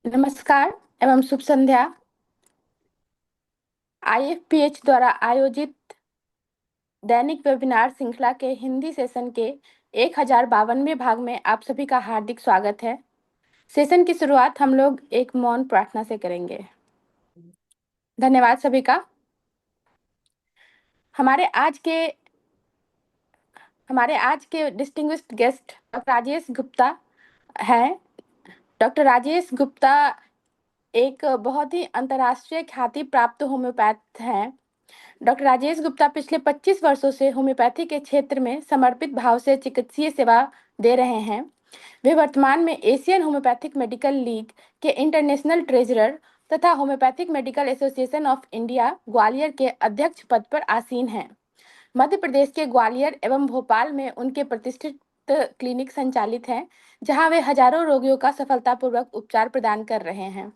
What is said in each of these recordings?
नमस्कार एवं शुभ संध्या। IFPH द्वारा आयोजित दैनिक वेबिनार श्रृंखला के हिंदी सेशन के 1052वें भाग में आप सभी का हार्दिक स्वागत है। सेशन की शुरुआत हम लोग एक मौन प्रार्थना से करेंगे। धन्यवाद सभी का। हमारे आज के distinguished guest doctor Rajesh Gupta हैं। डॉक्टर राजेश गुप्ता एक बहुत ही अंतर्राष्ट्रीय ख्याति प्राप्त होम्योपैथ हैं। डॉक्टर राजेश गुप्ता पिछले 25 वर्षों से होम्योपैथी के क्षेत्र में समर्पित भाव से चिकित्सीय सेवा दे रहे हैं। वे वर्तमान में एशियन होम्योपैथिक मेडिकल लीग के इंटरनेशनल ट्रेजरर तथा homeopathic medical association of India Gwalior के अध्यक्ष पद पर आसीन हैं। मध्य प्रदेश के ग्वालियर एवं भोपाल में उनके प्रतिष्ठित क्लिनिक संचालित हैं, जहां वे हजारों रोगियों का सफलतापूर्वक उपचार प्रदान कर रहे हैं।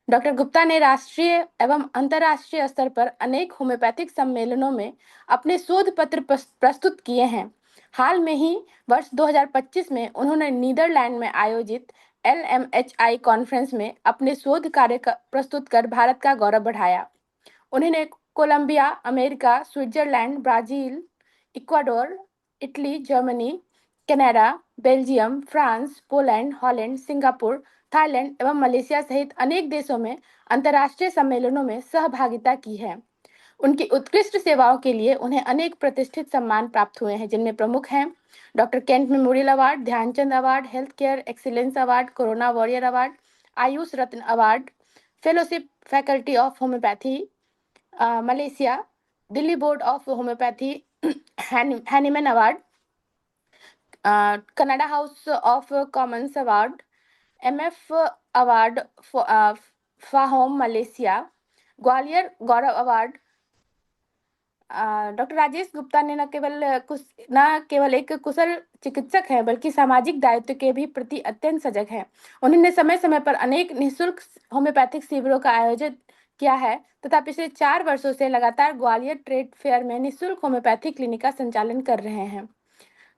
डॉक्टर गुप्ता ने राष्ट्रीय एवं अंतर्राष्ट्रीय स्तर पर अनेक होम्योपैथिक सम्मेलनों में अपने शोध पत्र प्रस्तुत किए हैं। हाल में ही वर्ष 2025 में उन्होंने नीदरलैंड में आयोजित LMHI कॉन्फ्रेंस में अपने शोध कार्य प्रस्तुत कर भारत का गौरव बढ़ाया। उन्होंने Colombia, America, Switzerland, Brazil, Ecuador, Italy, Germany, Canada, Belgium, France, Poland, Holland, Singapore, Thailand एवं मलेशिया सहित अनेक देशों में अंतर्राष्ट्रीय सम्मेलनों में सहभागिता की है। उनकी उत्कृष्ट सेवाओं के लिए उन्हें अनेक प्रतिष्ठित सम्मान प्राप्त हुए हैं, जिनमें प्रमुख हैं doctor Kent memorial award, Dhyanchand award, health care excellence award, corona warrior award, Ayush Ratna award, fellowship faculty of homoeopathy Malaysia, Delhi board of homoeopathy Hahnemann award, Canada House of Commons award, MF award फाहोम Malaysia, Gwalior Gaurav award. Doctor Rajesh Gupta ने न केवल एक कुशल चिकित्सक हैं, बल्कि सामाजिक दायित्व के भी प्रति अत्यंत सजग हैं। उन्होंने समय समय पर अनेक निःशुल्क होम्योपैथिक शिविरों का आयोजन किया है तथा पिछले 4 वर्षों से लगातार ग्वालियर ट्रेड फेयर में निःशुल्क होम्योपैथी क्लिनिक का संचालन कर रहे हैं।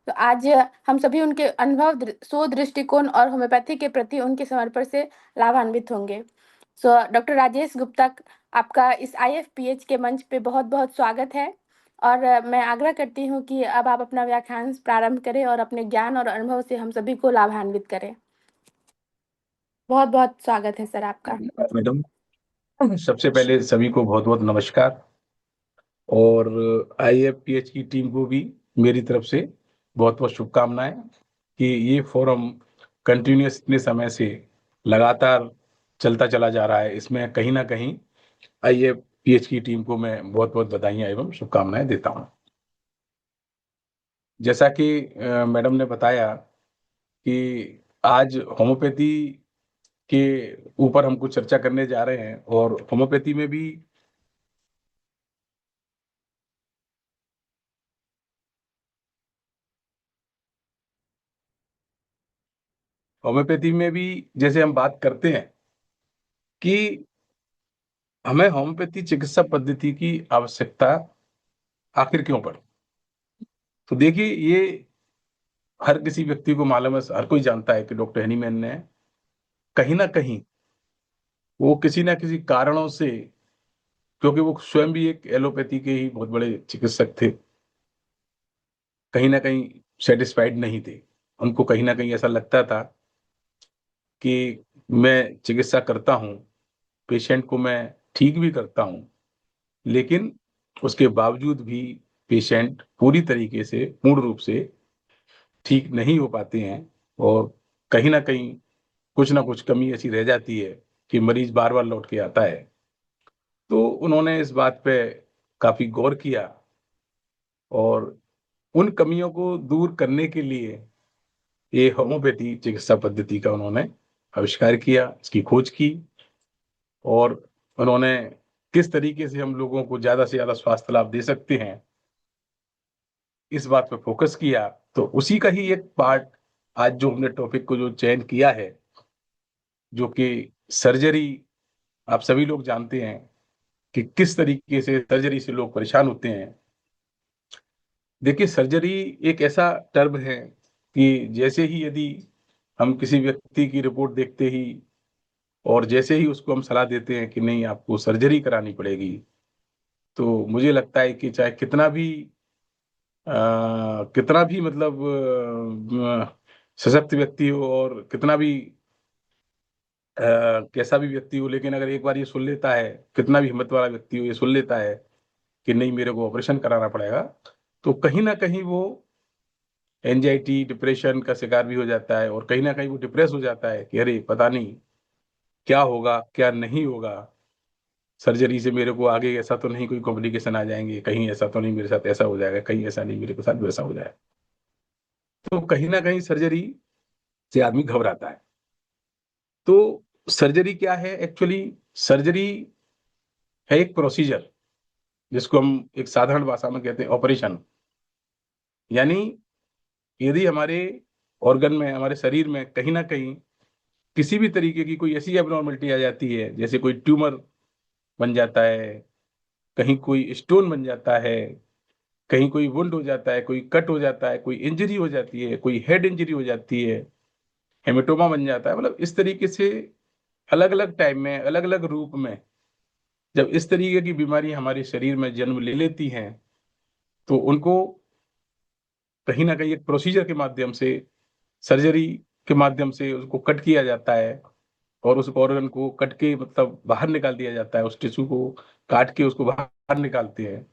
तो आज हम सभी उनके अनुभव, शोध दृष्टिकोण और होम्योपैथी के प्रति उनके समर्पण से लाभान्वित होंगे। डॉक्टर राजेश गुप्ता, आपका इस IFPH के मंच पे बहुत बहुत स्वागत है और मैं आग्रह करती हूँ कि अब आप अपना व्याख्यान प्रारंभ करें और अपने ज्ञान और अनुभव से हम सभी को लाभान्वित करें। बहुत बहुत स्वागत है सर आपका। धन्यवाद मैडम। सबसे पहले सभी को बहुत बहुत नमस्कार और IFPH की टीम को भी मेरी तरफ से बहुत बहुत शुभकामनाएं कि ये फोरम कंटिन्यूस इतने समय से लगातार चलता चला जा रहा है। इसमें कहीं ना कहीं IFPH की टीम को मैं बहुत बहुत बधाइयां एवं शुभकामनाएं देता हूं। जैसा कि मैडम ने बताया कि आज होम्योपैथी के ऊपर हम कुछ चर्चा करने जा रहे हैं और होम्योपैथी में भी जैसे हम बात करते हैं कि हमें होम्योपैथी चिकित्सा पद्धति की आवश्यकता आखिर क्यों पड़ी। तो देखिए, ये हर किसी व्यक्ति को मालूम है, हर कोई जानता है कि डॉक्टर हेनीमैन ने कहीं ना कहीं वो किसी ना किसी कारणों से, क्योंकि वो स्वयं भी एक एलोपैथी के ही बहुत बड़े चिकित्सक थे, कहीं ना कहीं सेटिस्फाइड नहीं थे। उनको कहीं ना कहीं ऐसा लगता था कि मैं चिकित्सा करता हूँ, पेशेंट को मैं ठीक भी करता हूँ, लेकिन उसके बावजूद भी पेशेंट पूरी तरीके से, पूर्ण रूप से ठीक नहीं हो पाते हैं और कहीं ना कुछ कमी ऐसी रह जाती है कि मरीज बार बार लौट के आता है। तो उन्होंने इस बात पे काफी गौर किया और उन कमियों को दूर करने के लिए ये होम्योपैथी चिकित्सा पद्धति का उन्होंने आविष्कार किया, इसकी खोज की और उन्होंने किस तरीके से हम लोगों को ज्यादा से ज्यादा स्वास्थ्य लाभ दे सकते हैं, इस बात पे फोकस किया। तो उसी का ही एक पार्ट आज जो हमने टॉपिक को जो चयन किया है, जो कि सर्जरी। आप सभी लोग जानते हैं कि किस तरीके से सर्जरी से लोग परेशान होते हैं। देखिए, सर्जरी एक ऐसा टर्म है कि जैसे ही यदि हम किसी व्यक्ति की रिपोर्ट देखते ही और जैसे ही उसको हम सलाह देते हैं कि नहीं आपको सर्जरी करानी पड़ेगी, तो मुझे लगता है कि चाहे कितना भी मतलब सशक्त व्यक्ति हो और कितना भी कैसा भी व्यक्ति हो, लेकिन अगर एक बार ये सुन लेता है, कितना भी हिम्मत वाला व्यक्ति हो, ये सुन लेता है कि नहीं मेरे को ऑपरेशन कराना पड़ेगा, तो कहीं ना कहीं वो एंजाइटी डिप्रेशन का शिकार भी हो जाता है, और कहीं ना कहीं वो डिप्रेस हो जाता है कि अरे पता नहीं क्या होगा क्या नहीं होगा, सर्जरी से मेरे को आगे ऐसा तो नहीं कोई कॉम्प्लिकेशन आ जाएंगे, कहीं ऐसा तो नहीं मेरे साथ ऐसा हो जाएगा, कहीं ऐसा नहीं मेरे के साथ वैसा हो जाएगा। तो कहीं ना कहीं सर्जरी से आदमी घबराता है। तो सर्जरी क्या है एक्चुअली? सर्जरी है एक प्रोसीजर, जिसको हम एक साधारण भाषा में कहते हैं ऑपरेशन। यानी यदि हमारे ऑर्गन में, हमारे शरीर में कहीं ना कहीं किसी भी तरीके की कोई ऐसी एबनॉर्मलिटी आ जाती है, जैसे कोई ट्यूमर बन जाता है, कहीं कोई स्टोन बन जाता है, कहीं कोई वुंड हो जाता है, कोई कट हो जाता है, कोई इंजरी हो जाती है, कोई हेड इंजरी हो जाती है, हेमेटोमा बन जाता है, मतलब इस तरीके से अलग अलग टाइम में अलग अलग रूप में जब इस तरीके की बीमारी हमारे शरीर में जन्म ले लेती हैं, तो उनको कहीं ना कहीं एक प्रोसीजर के माध्यम से, सर्जरी के माध्यम से उसको कट किया जाता है, और उस ऑर्गन को कट के मतलब बाहर निकाल दिया जाता है, उस टिश्यू को काट के उसको बाहर निकालते हैं।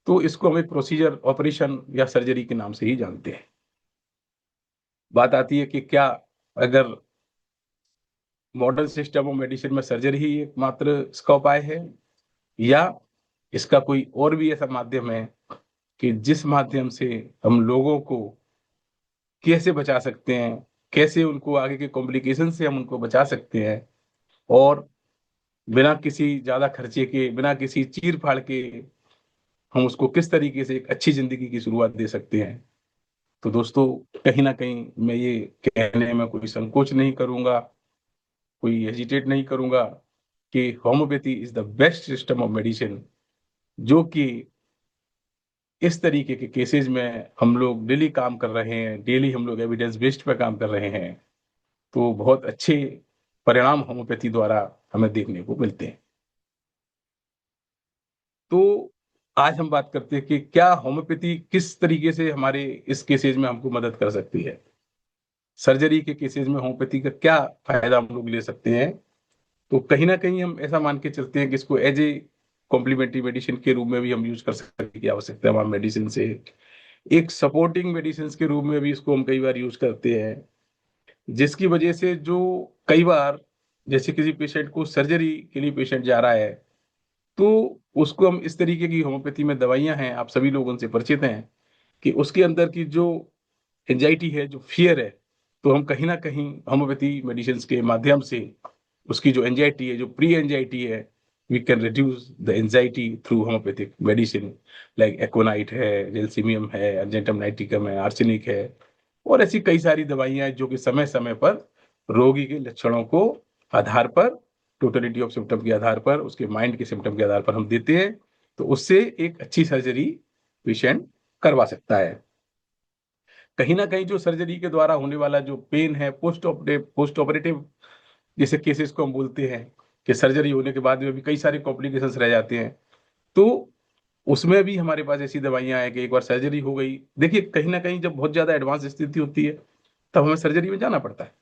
तो इसको हम एक प्रोसीजर, ऑपरेशन या सर्जरी के नाम से ही जानते हैं। बात आती है कि क्या अगर मॉडर्न सिस्टम ऑफ मेडिसिन में सर्जरी ही एकमात्र इसका उपाय है, या इसका कोई और भी ऐसा माध्यम है कि जिस माध्यम से हम लोगों को कैसे बचा सकते हैं, कैसे उनको आगे के कॉम्प्लिकेशन से हम उनको बचा सकते हैं, और बिना किसी ज्यादा खर्चे के, बिना किसी चीर फाड़ के हम उसको किस तरीके से एक अच्छी जिंदगी की शुरुआत दे सकते हैं। तो दोस्तों, कहीं ना कहीं मैं ये कहने में कोई संकोच नहीं करूंगा, कोई हेजिटेट नहीं करूंगा कि homeopathy is the best system of medicine, जो कि इस तरीके के केसेस में हम लोग डेली काम कर रहे हैं, डेली हम लोग एविडेंस बेस्ड पे काम कर रहे हैं, तो बहुत अच्छे परिणाम होम्योपैथी द्वारा हमें देखने को मिलते हैं। तो आज हम बात करते हैं कि क्या होम्योपैथी किस तरीके से हमारे इस केसेज में हमको मदद कर सकती है। सर्जरी के केसेज में होम्योपैथी का क्या फायदा हम लोग ले सकते हैं। तो कहीं ना कहीं हम ऐसा मान के चलते हैं कि इसको एज ए कॉम्प्लीमेंट्री मेडिसिन के रूप में भी हम यूज कर सकते हैं, की आवश्यकता है हमारे मेडिसिन से, एक सपोर्टिंग मेडिसिन के रूप में भी इसको हम कई बार यूज करते हैं, जिसकी वजह से जो कई बार जैसे किसी पेशेंट को सर्जरी के लिए पेशेंट जा रहा है, तो उसको हम इस तरीके की होम्योपैथी में दवाइयां हैं, आप सभी लोग उनसे परिचित हैं, कि उसके अंदर की जो एंजाइटी है, जो फियर है, तो हम कहीं ना कहीं होम्योपैथी मेडिसिन के माध्यम से उसकी जो एंजाइटी है, जो प्री एंजाइटी है, we can reduce the anxiety through homoeopathic medicine, like aconite है, जेलसीमियम है, अर्जेंटम नाइटिकम है, आर्सेनिक है, और ऐसी कई सारी दवाइयां हैं जो कि समय समय पर रोगी के लक्षणों को आधार पर, टोटलिटी ऑफ सिम्टम के आधार पर, उसके माइंड के सिम्टम के आधार पर हम देते हैं, तो उससे एक अच्छी सर्जरी पेशेंट करवा सकता है। कहीं ना कहीं जो सर्जरी के द्वारा होने वाला जो पेन है, पोस्ट ऑपरेटिव जैसे केसेस को हम बोलते हैं, कि सर्जरी होने के बाद में भी कई सारे कॉम्प्लिकेशंस रह जाते हैं, तो उसमें भी हमारे पास ऐसी दवाइयां हैं कि एक बार सर्जरी हो गई, देखिए कहीं ना कहीं जब बहुत ज्यादा एडवांस स्थिति होती है तब हमें सर्जरी में जाना पड़ता है,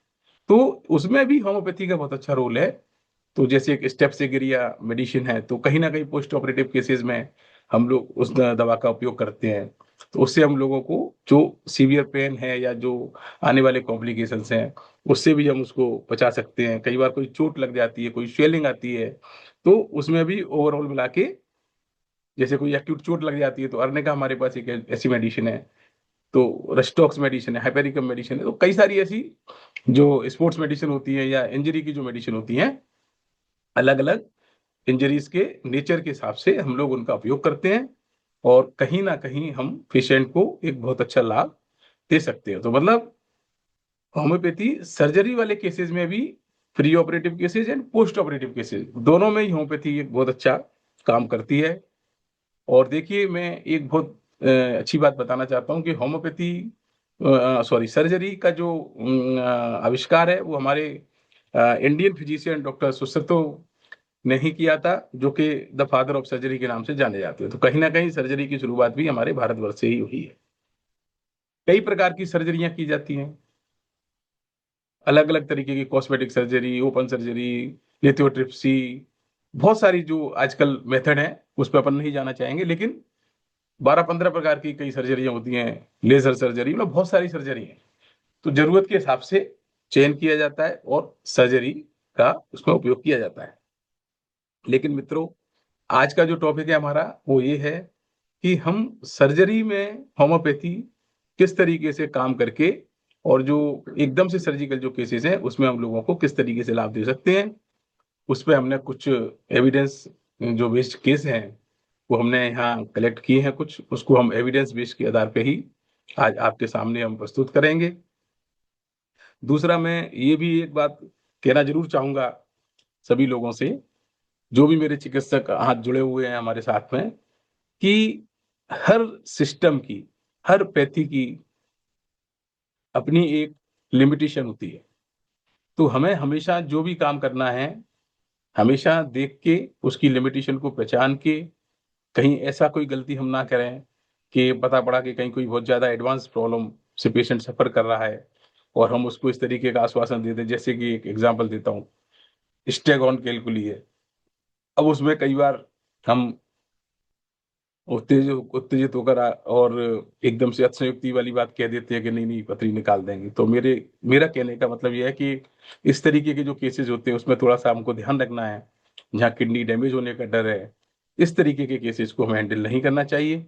तो उसमें भी होम्योपैथी का बहुत अच्छा रोल है। तो जैसे एक स्टेप्सिगिरिया मेडिसिन है, तो कहीं ना कहीं पोस्ट ऑपरेटिव केसेस में हम लोग उस दवा का उपयोग करते हैं, तो उससे हम लोगों को जो सीवियर पेन है या जो आने वाले कॉम्प्लिकेशंस हैं, उससे भी हम उसको बचा सकते हैं। कई बार कोई चोट लग जाती है, कोई स्वेलिंग आती है, तो उसमें भी ओवरऑल मिला के, जैसे कोई एक्यूट चोट लग जाती है, तो अर्निका हमारे पास एक ऐसी मेडिसिन है, तो रस्टॉक्स मेडिसिन है, हाइपेरिकम मेडिसिन है, तो कई सारी ऐसी जो स्पोर्ट्स मेडिसिन होती है या इंजरी की जो मेडिसिन होती है, अलग अलग इंजरीज के नेचर के हिसाब से हम लोग उनका उपयोग करते हैं, और कहीं ना कहीं हम पेशेंट को एक बहुत अच्छा लाभ दे सकते हैं। तो मतलब होम्योपैथी सर्जरी वाले केसेस में भी, pre operative cases and post operative cases दोनों में ही होम्योपैथी एक बहुत अच्छा काम करती है। और देखिए, मैं एक बहुत अच्छी बात बताना चाहता हूँ कि होम्योपैथी, सॉरी, सर्जरी का जो आविष्कार है वो हमारे इंडियन फिजिशियन डॉक्टर सुश्रुतो ने ही किया था, जो कि द फादर ऑफ सर्जरी के नाम से जाने जाते हैं। तो कहीं ना कहीं सर्जरी की शुरुआत भी हमारे भारतवर्ष से ही हुई है। कई प्रकार की सर्जरियां की जाती हैं, अलग अलग तरीके की, cosmetic surgery, open surgery, lithotripsy, बहुत सारी जो आजकल मेथड है उस पर अपन नहीं जाना चाहेंगे, लेकिन 12-15 प्रकार की कई सर्जरियां होती हैं, लेजर सर्जरी, मतलब बहुत सारी सर्जरी है। तो जरूरत के हिसाब से चयन किया जाता है और सर्जरी का उसमें उपयोग किया जाता है। लेकिन मित्रों, आज का जो टॉपिक है हमारा वो ये है कि हम सर्जरी में होम्योपैथी किस तरीके से काम करके, और जो एकदम से सर्जिकल जो केसेस हैं उसमें हम लोगों को किस तरीके से लाभ दे सकते हैं। उस पर हमने कुछ एविडेंस, जो बेस्ड केस हैं वो हमने यहाँ कलेक्ट किए हैं कुछ, उसको हम एविडेंस बेस्ड के आधार पे ही आज आपके सामने हम प्रस्तुत करेंगे। दूसरा, मैं ये भी एक बात कहना जरूर चाहूंगा सभी लोगों से, जो भी मेरे चिकित्सक हाथ जुड़े हुए हैं हमारे साथ में, कि हर सिस्टम की, हर पैथी की अपनी एक लिमिटेशन होती है। तो हमें हमेशा जो भी काम करना है, हमेशा देख के उसकी लिमिटेशन को पहचान के, कहीं ऐसा कोई गलती हम ना करें कि पता पड़ा कि कहीं कोई बहुत ज्यादा एडवांस प्रॉब्लम से पेशेंट सफर कर रहा है और हम उसको इस तरीके का आश्वासन दे दें। जैसे कि एक एग्जांपल देता हूँ, स्टेगॉन कैलकुली है। अब उसमें कई बार हम उत्तेजित होकर और एकदम से अतिशयोक्ति वाली बात कह देते हैं कि नहीं नहीं पथरी निकाल देंगे। तो मेरा कहने का मतलब यह है कि इस तरीके के जो केसेस होते हैं उसमें थोड़ा सा हमको ध्यान रखना है। जहाँ किडनी डैमेज होने का डर है, इस तरीके के केसेस को हमें हैंडल नहीं करना चाहिए।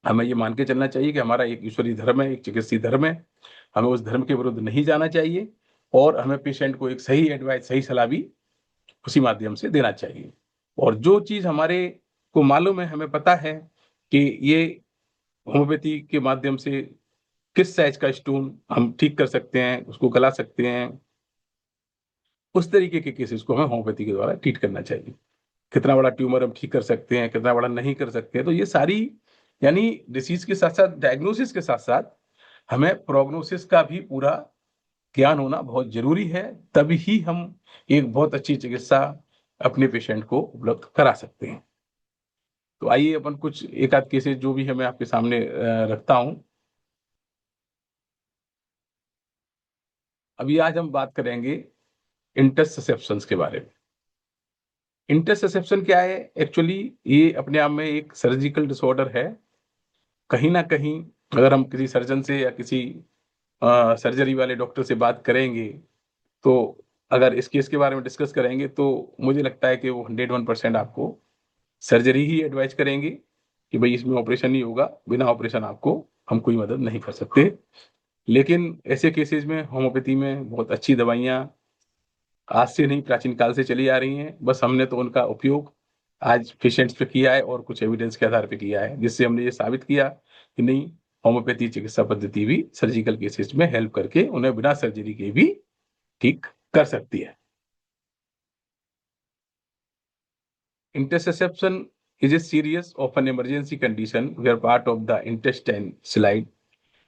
हमें ये मान के चलना चाहिए कि हमारा एक ईश्वरीय धर्म है, एक चिकित्सीय धर्म है, हमें उस धर्म के विरुद्ध नहीं जाना चाहिए, और हमें पेशेंट को एक सही एडवाइस, सही सलाह भी उसी माध्यम से देना चाहिए। और जो चीज हमारे को मालूम है, हमें पता है कि ये होम्योपैथी के माध्यम से किस साइज का स्टोन हम ठीक कर सकते हैं, उसको गला सकते हैं, उस तरीके के केसेस को हमें होम्योपैथी के द्वारा ट्रीट करना चाहिए। कितना बड़ा ट्यूमर हम ठीक कर सकते हैं, कितना बड़ा नहीं कर सकते हैं। तो ये सारी, यानी डिसीज के साथ साथ, डायग्नोसिस के साथ साथ हमें प्रोग्नोसिस का भी पूरा ज्ञान होना बहुत जरूरी है। तभी ही हम एक बहुत अच्छी चिकित्सा अपने पेशेंट को उपलब्ध करा सकते हैं। तो आइए अपन कुछ एक आध केसेस जो भी है मैं आपके सामने रखता हूं। अभी आज हम बात करेंगे इंटरसेप्शंस के बारे में। इंटरसेप्शन क्या है? एक्चुअली ये अपने आप में एक सर्जिकल डिसऑर्डर है। कहीं ना कहीं अगर हम किसी सर्जन से या किसी सर्जरी वाले डॉक्टर से बात करेंगे, तो अगर इस केस के बारे में डिस्कस करेंगे, तो मुझे लगता है कि वो 101% आपको सर्जरी ही एडवाइस करेंगे कि भाई इसमें ऑपरेशन नहीं होगा, बिना ऑपरेशन आपको हम कोई मदद नहीं कर सकते। लेकिन ऐसे केसेस में होम्योपैथी में बहुत अच्छी दवाइयाँ आज से नहीं, प्राचीन काल से चली आ रही हैं। बस हमने तो उनका उपयोग आज पेशेंट्स पे किया है और कुछ एविडेंस के आधार पे किया है, जिससे हमने ये साबित किया कि नहीं, होम्योपैथी चिकित्सा पद्धति भी सर्जिकल केसेस में हेल्प करके उन्हें बिना सर्जरी के भी ठीक कर सकती है। Interception is a serious, often emergency condition where part of the intestine slide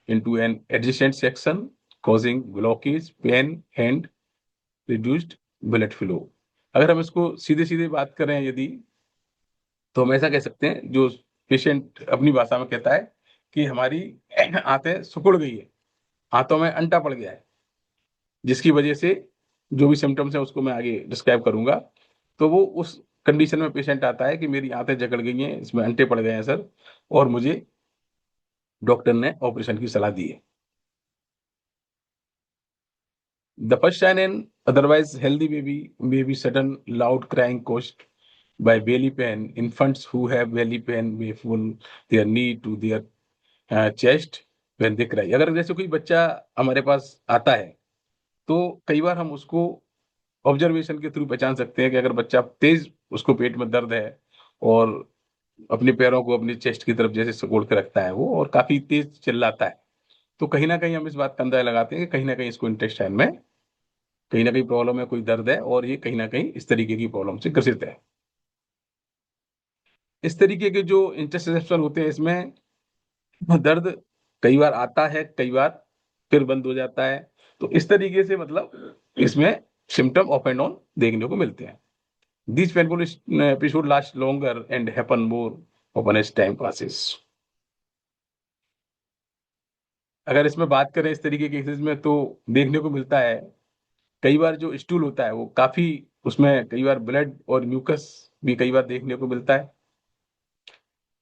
into an adjacent section, causing blockage, pain, and reduced blood flow. अगर हम इसको सीधे सीधे बात करें यदि, तो हम ऐसा कह सकते हैं, जो पेशेंट अपनी भाषा में कहता है कि हमारी आंतें सिकुड़ गई है, हाथों में अंटा पड़ गया है, जिसकी वजह से जो भी सिम्टम्स है उसको मैं आगे डिस्क्राइब करूंगा। तो वो उस कंडीशन में पेशेंट आता है कि मेरी आंतें जकड़ गई हैं, इसमें अंटे पड़ गए हैं सर, और मुझे डॉक्टर ने ऑपरेशन की सलाह दी है। The first sign in otherwise healthy baby may be sudden loud crying caused by belly pain. Infants who have belly pain may pull their knee to their chest when they cry. अगर जैसे कोई बच्चा हमारे पास आता है, तो कई बार हम उसको ऑब्जर्वेशन के थ्रू पहचान सकते हैं कि अगर बच्चा तेज, उसको पेट में दर्द है और अपने पैरों को अपनी चेस्ट की तरफ जैसे सिकोड़ के रखता है वो, और काफी तेज चिल्लाता है, तो कहीं ना कहीं हम इस बात का अंदाजा लगाते हैं कि कहीं ना कहीं इसको इंटेस्टाइन में कहीं ना कहीं प्रॉब्लम है, कोई दर्द है, और ये कहीं ना कहीं इस तरीके की प्रॉब्लम से ग्रसित है। इस तरीके के जो इंटरसेप्शन होते हैं, इसमें दर्द कई बार आता है, कई बार फिर बंद हो जाता है। तो इस तरीके से मतलब इसमें सिम्टम ऑफ एंड ऑन देखने को मिलते हैं। This painful episode last longer and happen more often as time passes. अगर इसमें बात करें इस तरीके के केसेस में तो देखने को मिलता है कई बार जो स्टूल होता है वो काफी, उसमें कई बार ब्लड और म्यूकस भी कई बार देखने को मिलता है,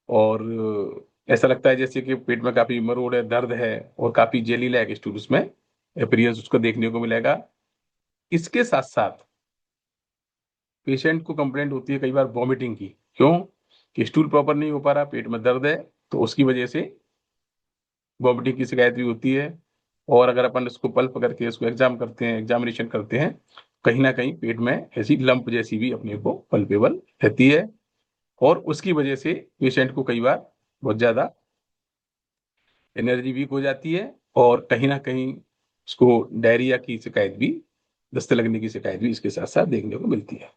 और ऐसा लगता है जैसे कि पेट में काफी मरोड़ है, दर्द है, और काफी जेली लाइक स्टूल उसमें अपीयरेंस उसको देखने को मिलेगा। इसके साथ साथ पेशेंट को कंप्लेंट होती है कई बार वॉमिटिंग की। क्यों? कि स्टूल प्रॉपर नहीं हो पा रहा, पेट में दर्द है, तो उसकी वजह से वॉमिटिंग की शिकायत भी होती है। और अगर अपन इसको पल्प करके इसको एग्जाम करते हैं, एग्जामिनेशन करते हैं, कहीं ना कहीं पेट में ऐसी लंप जैसी भी अपने को पल्पेबल रहती है, और उसकी वजह से पेशेंट को कई बार बहुत ज्यादा एनर्जी वीक हो जाती है, और कहीं ना कहीं उसको डायरिया की शिकायत भी, दस्त लगने की शिकायत भी इसके साथ साथ देखने को मिलती है।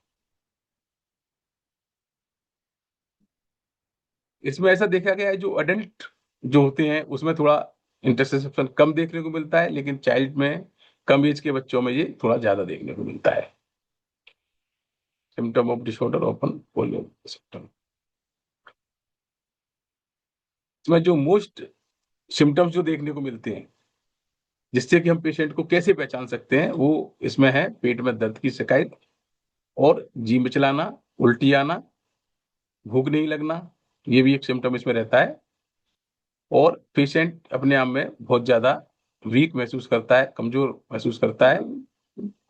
इसमें ऐसा देखा गया है जो अडल्ट जो होते हैं उसमें थोड़ा इंटरसेप्शन कम देखने को मिलता है, लेकिन चाइल्ड में, कम एज के बच्चों में ये थोड़ा ज्यादा देखने को मिलता है। Symptom of disorder open polio symptom. इसमें जो मोस्ट सिम्टम्स जो देखने को मिलते हैं जिससे कि हम पेशेंट को कैसे पहचान सकते हैं, वो इसमें है पेट में दर्द की शिकायत, और जी मिचलाना, उल्टी आना, भूख नहीं लगना, ये भी एक सिम्टम इसमें रहता है। और पेशेंट अपने आप में बहुत ज्यादा वीक महसूस करता है, कमजोर महसूस करता है,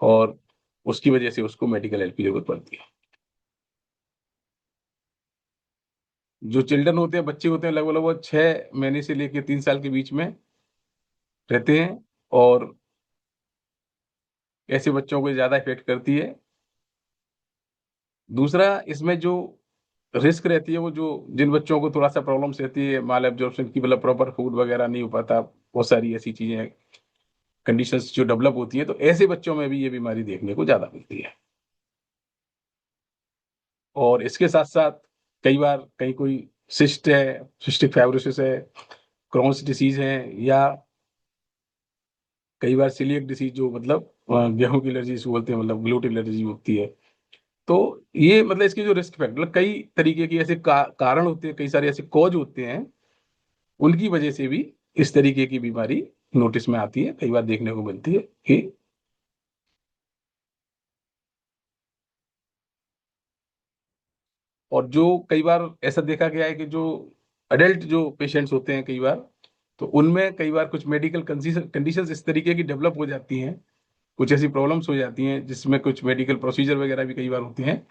और उसकी वजह से उसको मेडिकल हेल्प की जरूरत पड़ती है। जो चिल्ड्रन होते हैं, बच्चे होते हैं, लगभग लगभग 6 महीने से लेकर 3 साल के बीच में रहते हैं, और ऐसे बच्चों को ज्यादा इफेक्ट करती है। दूसरा, इसमें जो रिस्क रहती है, वो जो जिन बच्चों को थोड़ा सा प्रॉब्लम्स रहती है माल एब्जॉर्प्शन की, मतलब प्रॉपर फूड वगैरह नहीं हो पाता, बहुत सारी ऐसी चीजें, कंडीशंस जो डेवलप होती है, तो ऐसे बच्चों में भी ये बीमारी देखने को ज्यादा मिलती है। और इसके साथ साथ कई बार कहीं कोई सिस्ट है, सिस्टिक फाइब्रोसिस है, क्रॉन्स डिसीज है, या कई बार सीलिएक डिसीज जो मतलब गेहूं की एलर्जी जिसको बोलते हैं, मतलब ग्लूटेन एलर्जी होती है। तो ये मतलब इसके जो रिस्क फैक्टर, मतलब कई तरीके की ऐसे कारण होते हैं, कई सारे ऐसे कॉज होते हैं, उनकी वजह से भी इस तरीके की बीमारी नोटिस में आती है, कई बार देखने को मिलती है कि। और जो कई बार ऐसा देखा गया है कि जो अडल्ट जो पेशेंट्स होते हैं कई बार, तो उनमें कई बार कुछ मेडिकल कंडीशंस इस तरीके की डेवलप हो जाती हैं, कुछ ऐसी प्रॉब्लम्स हो जाती हैं जिसमें कुछ मेडिकल प्रोसीजर वगैरह भी कई बार होते हैं,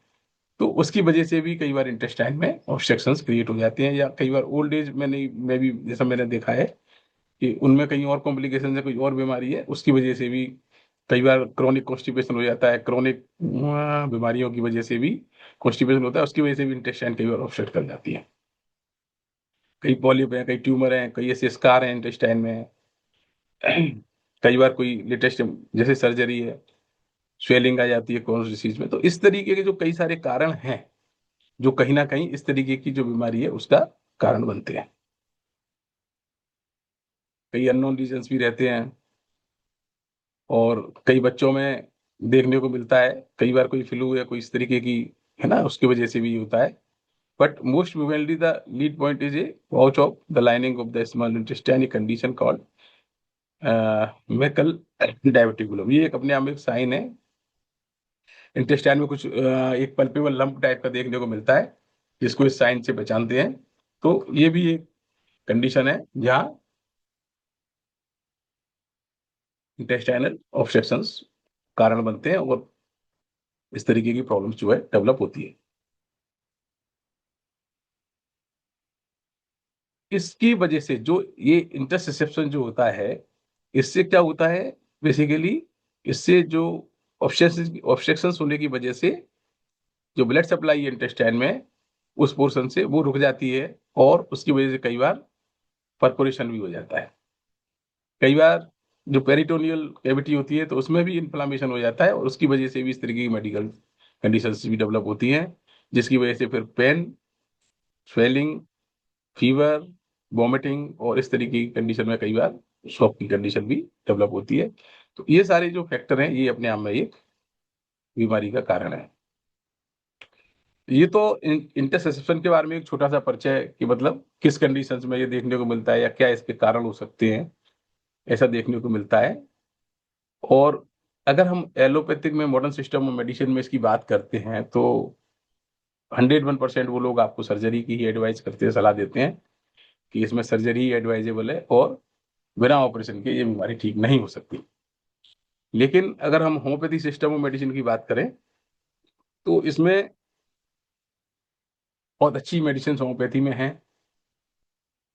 तो उसकी वजह से भी कई बार इंटेस्टाइन में ऑब्स्ट्रक्शंस क्रिएट हो जाते हैं। या कई बार ओल्ड एज में नहीं में भी जैसा मैंने देखा है कि उनमें कहीं और कॉम्प्लिकेशन है, कोई और बीमारी है, उसकी वजह से भी कई बार क्रोनिक कॉन्स्टिपेशन हो जाता है, क्रोनिक बीमारियों की वजह से भी कॉन्स्टिपेशन होता है, उसकी वजह से भी इंटेस्टाइन कई बार ऑब्स्ट्रक्ट कर जाती है। कई पॉलिप है, कई ट्यूमर है, कई ऐसे स्कार हैं इंटेस्टाइन में, कई बार कोई लेटेस्ट जैसे सर्जरी है, स्वेलिंग आ जाती है क्रोन्स डिसीज में। तो इस तरीके के जो कई सारे कारण हैं जो कहीं ना कहीं इस तरीके की जो बीमारी है उसका कारण बनते हैं। कई अननोन रीजंस भी रहते हैं, और कई बच्चों में देखने को मिलता है, कई बार कोई फ्लू या कोई इस तरीके की है ना, उसकी वजह से भी होता है। But most probably the lead point is a pouch of the lining of the small intestine, condition called Meckel diverticulum. ये एक अपने आप में एक साइन है, इंटेस्टाइन में कुछ एक पल्पेबल लंप टाइप का देखने को मिलता है, जिसको इस साइन से पहचानते हैं। तो ये भी एक कंडीशन है जहाँ इंटेस्टाइनल ऑब्स्ट्रक्शंस कारण बनते हैं, और इस तरीके की प्रॉब्लम्स जो है डेवलप होती है। इसकी वजह से जो ये इंटरसेप्शन जो होता है, इससे क्या होता है बेसिकली, इससे जो ऑब्स्ट्रक्शंस होने की वजह से जो ब्लड सप्लाई है इंटेस्टाइन में, उस पोर्शन से वो रुक जाती है, और उसकी वजह से कई बार परफोरेशन भी हो जाता है। कई बार जो पेरिटोनियल कैविटी होती है तो उसमें भी इन्फ्लामेशन हो जाता है, और उसकी वजह से भी इस तरीके की मेडिकल कंडीशंस भी डेवलप होती हैं, जिसकी वजह से फिर पेन, स्वेलिंग, फीवर, वॉमिटिंग, और इस तरीके की कंडीशन में कई बार शॉक की कंडीशन भी डेवलप होती है। तो ये सारे जो फैक्टर हैं ये अपने आप में एक बीमारी का कारण है। ये तो इंटरसेप्शन के बारे में एक छोटा सा परिचय है कि मतलब किस कंडीशंस में ये देखने को मिलता है या क्या इसके कारण हो सकते हैं, ऐसा देखने को मिलता है। और अगर हम एलोपैथिक में, मॉडर्न सिस्टम ऑफ मेडिसिन में इसकी बात करते हैं तो 101% वो लोग आपको सर्जरी की ही एडवाइस करते हैं, सलाह देते हैं कि इसमें सर्जरी ही एडवाइजेबल है और बिना ऑपरेशन के ये बीमारी ठीक नहीं हो सकती। लेकिन अगर हम होम्योपैथी सिस्टम ऑफ मेडिसिन की बात करें तो इसमें बहुत अच्छी मेडिसिन होम्योपैथी में है।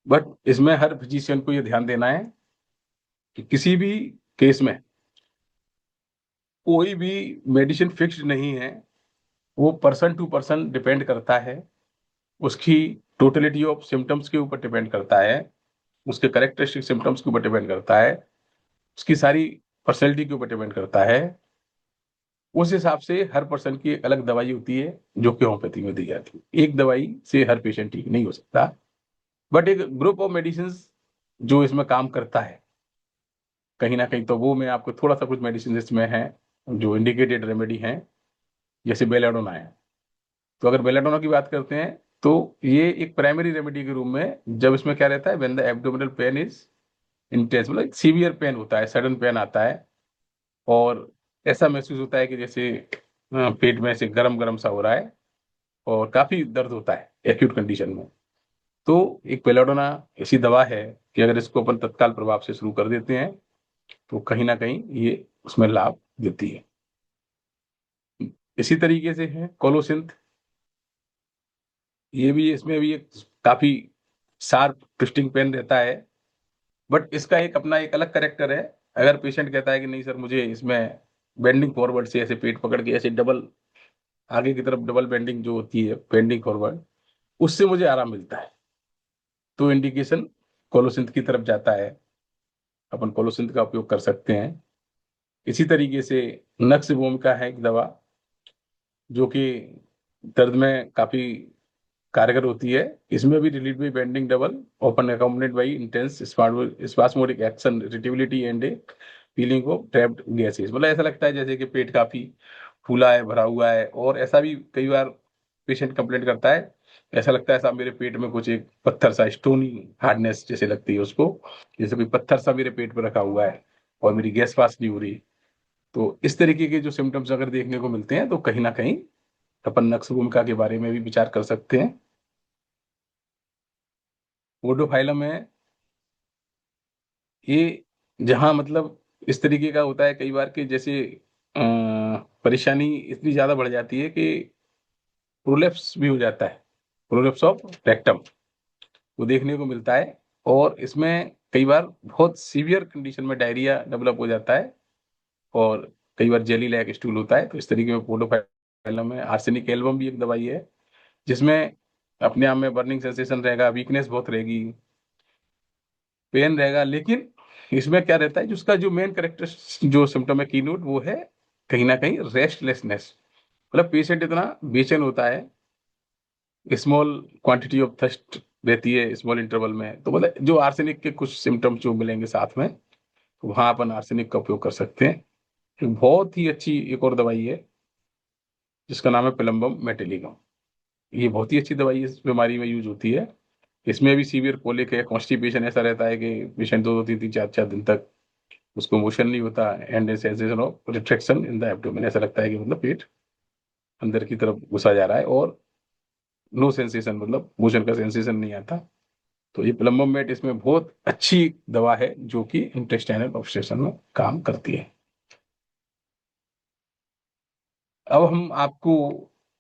बट इसमें हर फिजिशियन को ये ध्यान देना है कि किसी भी केस में कोई भी मेडिसिन फिक्स्ड नहीं है, वो पर्सन टू पर्सन डिपेंड करता है, उसकी टोटलिटी ऑफ सिम्टम्स के ऊपर डिपेंड करता है, उसके करेक्टरिस्टिक सिम्टम्स के ऊपर डिपेंड करता है, उसकी सारी पर्सनैलिटी के ऊपर डिपेंड करता है। उस हिसाब से हर पर्सन की एक अलग दवाई होती है जो कि होम्योपैथी में दी जाती है। एक दवाई से हर पेशेंट ठीक नहीं हो सकता, बट एक ग्रुप ऑफ मेडिसिन जो इसमें काम करता है कहीं ना कहीं, तो वो मैं आपको थोड़ा सा कुछ मेडिसिन इसमें है जो इंडिकेटेड रेमेडी हैं, जैसे बेलाडोना है। तो अगर बेलाडोना की बात करते हैं तो ये एक प्राइमरी रेमेडी के रूप में, जब इसमें क्या रहता है, when the abdominal pain is intense, मतलब सीवियर पेन होता है, सडन पेन आता है और ऐसा महसूस होता है कि जैसे पेट में से गरम गरम सा हो रहा है और काफी दर्द होता है एक्यूट कंडीशन में, तो एक बेलाडोना ऐसी दवा है कि अगर इसको अपन तत्काल प्रभाव से शुरू कर देते हैं तो कहीं ना कहीं ये उसमें लाभ देती है। इसी तरीके से है कोलोसिंथ। ये भी, इसमें भी एक काफी शार्प ट्विस्टिंग पेन रहता है, बट इसका एक अपना एक अलग करेक्टर है। अगर पेशेंट कहता है कि नहीं सर मुझे इसमें बेंडिंग फॉरवर्ड से ऐसे पेट पकड़ के ऐसे डबल आगे की तरफ डबल बेंडिंग जो होती है, बेंडिंग फॉरवर्ड, उससे मुझे आराम मिलता है, तो इंडिकेशन कोलोसिंथ की तरफ जाता है, अपन कोलोसिंथ का उपयोग कर सकते हैं। इसी तरीके से नक्स भूमिका है एक दवा जो कि दर्द में काफी कारगर होती है। इसमें भी relief by bending double often accompanied by intense spasmodic action, irritability and a feeling of trapped gases, मतलब ऐसा लगता है जैसे कि पेट काफी फूला है, भरा हुआ है, और ऐसा भी कई बार पेशेंट कंप्लेंट करता है, ऐसा लगता है साहब मेरे पेट में कुछ एक पत्थर सा, स्टोनी हार्डनेस जैसे लगती है उसको, जैसे कोई पत्थर सा मेरे पेट पर रखा हुआ है और मेरी गैस पास नहीं हो रही। तो इस तरीके के जो सिम्टम्स अगर देखने को मिलते हैं तो कहीं ना कहीं अपन नक्स भूमिका के बारे में भी विचार कर सकते हैं। ओडोफाइलम है ये, जहाँ मतलब इस तरीके का होता है कई बार कि जैसे परेशानी इतनी ज्यादा बढ़ जाती है कि प्रोलेप्स भी हो जाता है, प्रोलेप्स ऑफ रेक्टम वो देखने को मिलता है। और इसमें कई बार बहुत सीवियर कंडीशन में डायरिया डेवलप हो जाता है और कई बार जेली लाइक स्टूल होता है। तो इस तरीके में पोडोफाइलम है। आर्सेनिक एल्बम भी एक दवाई है जिसमें अपने आप में बर्निंग सेंसेशन रहेगा, वीकनेस बहुत रहेगी, पेन रहेगा, लेकिन इसमें क्या रहता है, जिसका जो मेन करेक्टर जो सिम्टम है कीनोट, वो है कहीं ना कहीं रेस्टलेसनेस, मतलब पेशेंट इतना बेचैन होता है, स्मॉल क्वांटिटी ऑफ थर्स्ट रहती है स्मॉल इंटरवल में। तो मतलब जो आर्सेनिक के कुछ सिम्टम्स जो मिलेंगे साथ में, तो वहां अपन आर्सेनिक का उपयोग कर सकते हैं। एक बहुत ही अच्छी एक और दवाई है जिसका नाम है पिलम्बम मेटेलिकम। ये बहुत ही अच्छी दवाई इस बीमारी में यूज होती है। इसमें भी सीवियर कोलिक है, कॉन्स्टिपेशन ऐसा रहता है कि पेशेंट दो दो तीन तीन चार चार दिन तक उसको मोशन नहीं होता, and sensation of retraction in the abdomen, ऐसा लगता है कि मतलब पेट अंदर की तरफ घुसा जा रहा है, और नो सेंसेशन, मतलब मोशन का सेंसेशन नहीं आता। तो ये प्लम्बम मेट इसमें बहुत अच्छी दवा है जो कि इंटेस्टाइनल ऑब्स्ट्रक्शन में काम करती है। अब हम आपको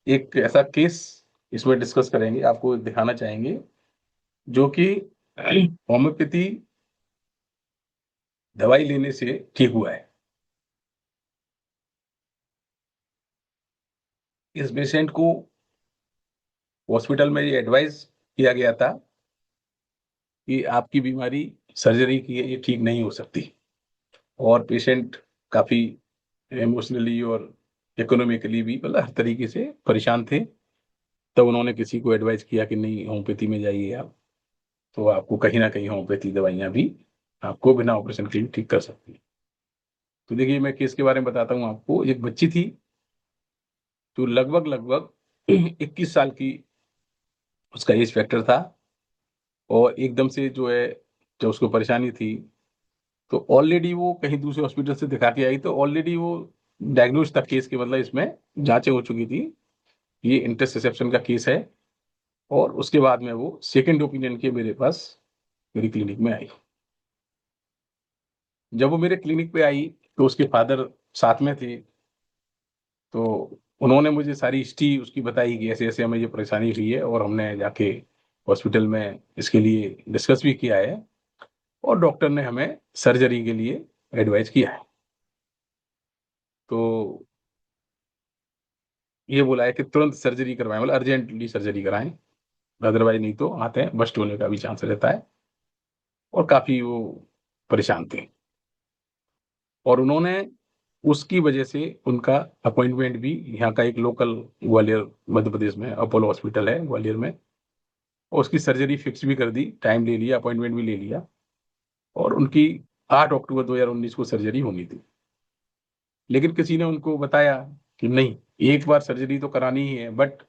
एक ऐसा केस इसमें डिस्कस करेंगे, आपको दिखाना चाहेंगे जो कि होम्योपैथी दवाई लेने से ठीक हुआ है। इस पेशेंट को हॉस्पिटल में ये एडवाइस किया गया था कि आपकी बीमारी सर्जरी की है, ये ठीक नहीं हो सकती, और पेशेंट काफी इमोशनली और इकोनॉमिकली भी, मतलब हर तरीके से परेशान थे। तब उन्होंने किसी को एडवाइस किया कि नहीं होम्योपैथी में जाइए आप, तो आपको कहीं ना कहीं होम्योपैथी दवाइयां भी आपको बिना ऑपरेशन के ठीक कर सकती है। तो देखिए मैं केस के बारे में बताता हूँ आपको। एक बच्ची थी तो लगभग लगभग 21 साल की उसका एज फैक्टर था। और एकदम से जो है, जब उसको परेशानी थी, तो ऑलरेडी वो कहीं दूसरे हॉस्पिटल से दिखा के आई, तो ऑलरेडी वो डायग्नोज था केस के, मतलब इसमें जांचें हो चुकी थी, ये इंटरसेप्शन का केस है। और उसके बाद में वो सेकंड ओपिनियन के मेरे पास, मेरी क्लिनिक में आई। जब वो मेरे क्लिनिक पे आई, तो उसके फादर साथ में थे। तो उन्होंने मुझे सारी हिस्ट्री उसकी बताई कि ऐसे ऐसे हमें ये परेशानी हुई है, और हमने जाके हॉस्पिटल में इसके लिए डिस्कस भी किया है, और डॉक्टर ने हमें सर्जरी के लिए एडवाइस किया है। तो ये बोला है कि तुरंत सर्जरी करवाएं, मतलब अर्जेंटली सर्जरी कराएं, अदरवाइज नहीं तो आते हैं बस्ट होने का भी चांस रहता है। और काफी वो परेशान थे, और उन्होंने उसकी वजह से उनका अपॉइंटमेंट भी यहाँ का एक लोकल, ग्वालियर मध्य प्रदेश में अपोलो हॉस्पिटल है ग्वालियर में, और उसकी सर्जरी फिक्स भी कर दी, टाइम ले लिया, अपॉइंटमेंट भी ले लिया। और उनकी 8 अक्टूबर 2019 को सर्जरी होनी थी। लेकिन किसी ने उनको बताया कि नहीं, एक बार सर्जरी तो करानी ही है, बट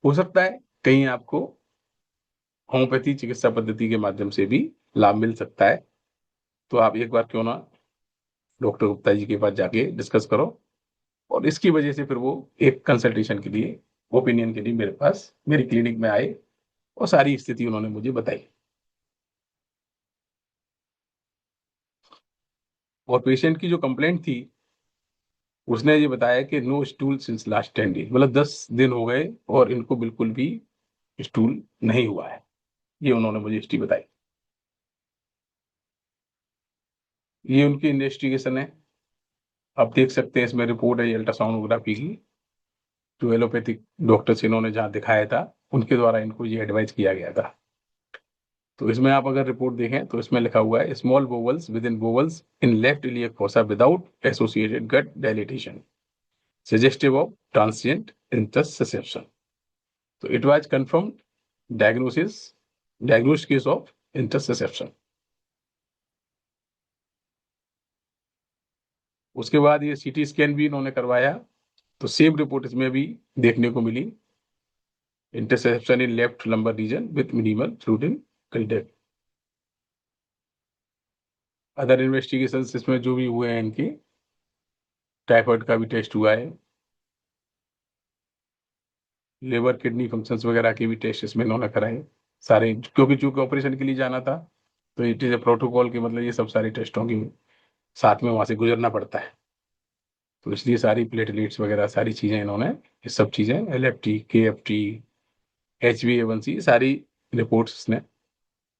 हो सकता है कहीं आपको होम्योपैथी चिकित्सा पद्धति के माध्यम से भी लाभ मिल सकता है। तो आप एक बार क्यों ना डॉक्टर गुप्ता जी के पास जाके डिस्कस करो। और इसकी वजह से फिर वो एक कंसल्टेशन के लिए, ओपिनियन के लिए मेरे पास, मेरी क्लिनिक में आए, और सारी स्थिति उन्होंने मुझे बताई। और पेशेंट की जो कंप्लेंट थी, उसने ये बताया कि no stool since last 10 days, मतलब 10 दिन हो गए और इनको बिल्कुल भी स्टूल नहीं हुआ है। ये उन्होंने मुझे हिस्ट्री बताई। ये उनकी इन्वेस्टिगेशन है, आप देख सकते हैं, इसमें रिपोर्ट है अल्ट्रासाउंडोग्राफी की, जो एलोपैथिक डॉक्टर से इन्होंने जहाँ दिखाया था, उनके द्वारा इनको ये एडवाइस किया गया था। तो इसमें आप अगर रिपोर्ट देखें, तो इसमें लिखा हुआ है small bowels within bowels in left iliac fossa without associated gut dilatation suggestive of transient interception. So it was confirmed diagnosed case of interception. उसके बाद ये सीटी स्कैन भी इन्होंने करवाया, तो सेम रिपोर्ट इसमें भी देखने को मिली, intussusception in left lumbar region with minimal fluid in content. Other investigation इसमें जो भी हुए हैं इनके, टाइफाइड का भी टेस्ट हुआ है, लिवर किडनी फंक्शंस वगैरह के भी टेस्ट इसमें इन्होंने कराए सारे, क्योंकि चूंकि ऑपरेशन के लिए जाना था, तो इट इज ए प्रोटोकॉल के, मतलब ये सब सारे टेस्टों की साथ में वहां से गुजरना पड़ता है। तो इसलिए सारी प्लेटलेट्स वगैरह सारी चीजें इन्होंने, ये सब चीजें LFT KFT HbA1c सारी रिपोर्ट्स ने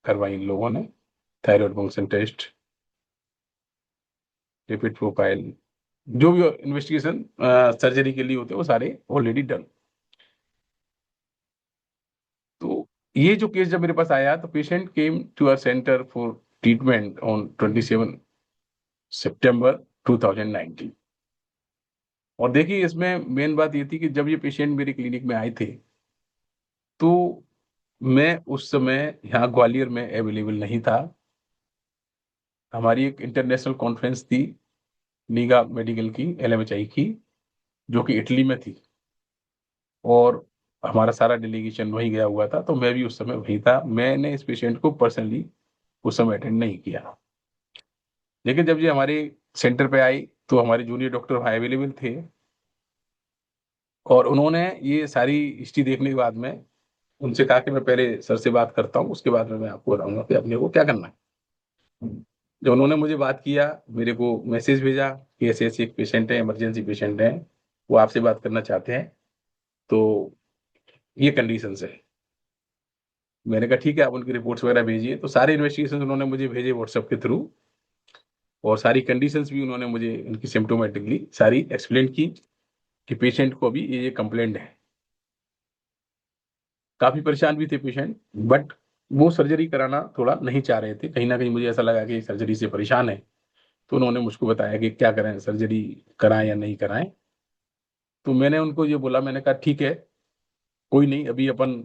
करवाई इन लोगों ने, thyroid function test, lipid profile, जो भी इन्वेस्टिगेशन सर्जरी के लिए होते हैं वो सारे ऑलरेडी डन। तो ये जो केस जब मेरे पास आया, तो patient came to our centre for treatment on 27 September 2019। और देखिए, इसमें मेन बात ये थी कि जब ये पेशेंट मेरी क्लिनिक में आए थे, तो मैं उस समय यहाँ ग्वालियर में अवेलेबल नहीं था। हमारी एक इंटरनेशनल कॉन्फ्रेंस थी नीगा मेडिकल की, LMHI की, जो कि इटली में थी, और हमारा सारा डेलीगेशन वहीं गया हुआ था, तो मैं भी उस समय वहीं था। मैंने इस पेशेंट को पर्सनली उस समय अटेंड नहीं किया। लेकिन जब ये हमारे सेंटर पे आई, तो हमारे जूनियर डॉक्टर वहाँ अवेलेबल थे, और उन्होंने ये सारी हिस्ट्री देखने के बाद में उनसे कहा कि मैं पहले सर से बात करता हूँ, उसके बाद में मैं आपको बताऊंगा कि अपने को क्या करना है। जब उन्होंने मुझे बात किया, मेरे को मैसेज भेजा कि ऐसे ऐसे एक पेशेंट है, इमरजेंसी पेशेंट है, वो आपसे बात करना चाहते हैं, तो ये कंडीशन है। मैंने कहा ठीक है, आप उनकी रिपोर्ट्स वगैरह भेजिए। तो सारे इन्वेस्टिगेशन उन्होंने मुझे भेजे व्हाट्सएप के थ्रू, और सारी कंडीशंस भी उन्होंने मुझे उनकी सिम्टोमेटिकली सारी एक्सप्लेन की कि पेशेंट को अभी ये कंप्लेंट है। काफी परेशान भी थे पेशेंट, बट वो सर्जरी कराना थोड़ा नहीं चाह रहे थे। कहीं ना कहीं मुझे ऐसा लगा कि सर्जरी से परेशान है, तो उन्होंने मुझको बताया कि क्या करें, सर्जरी कराएं या नहीं कराएं। तो मैंने उनको ये बोला, मैंने कहा ठीक है, कोई नहीं, अभी अपन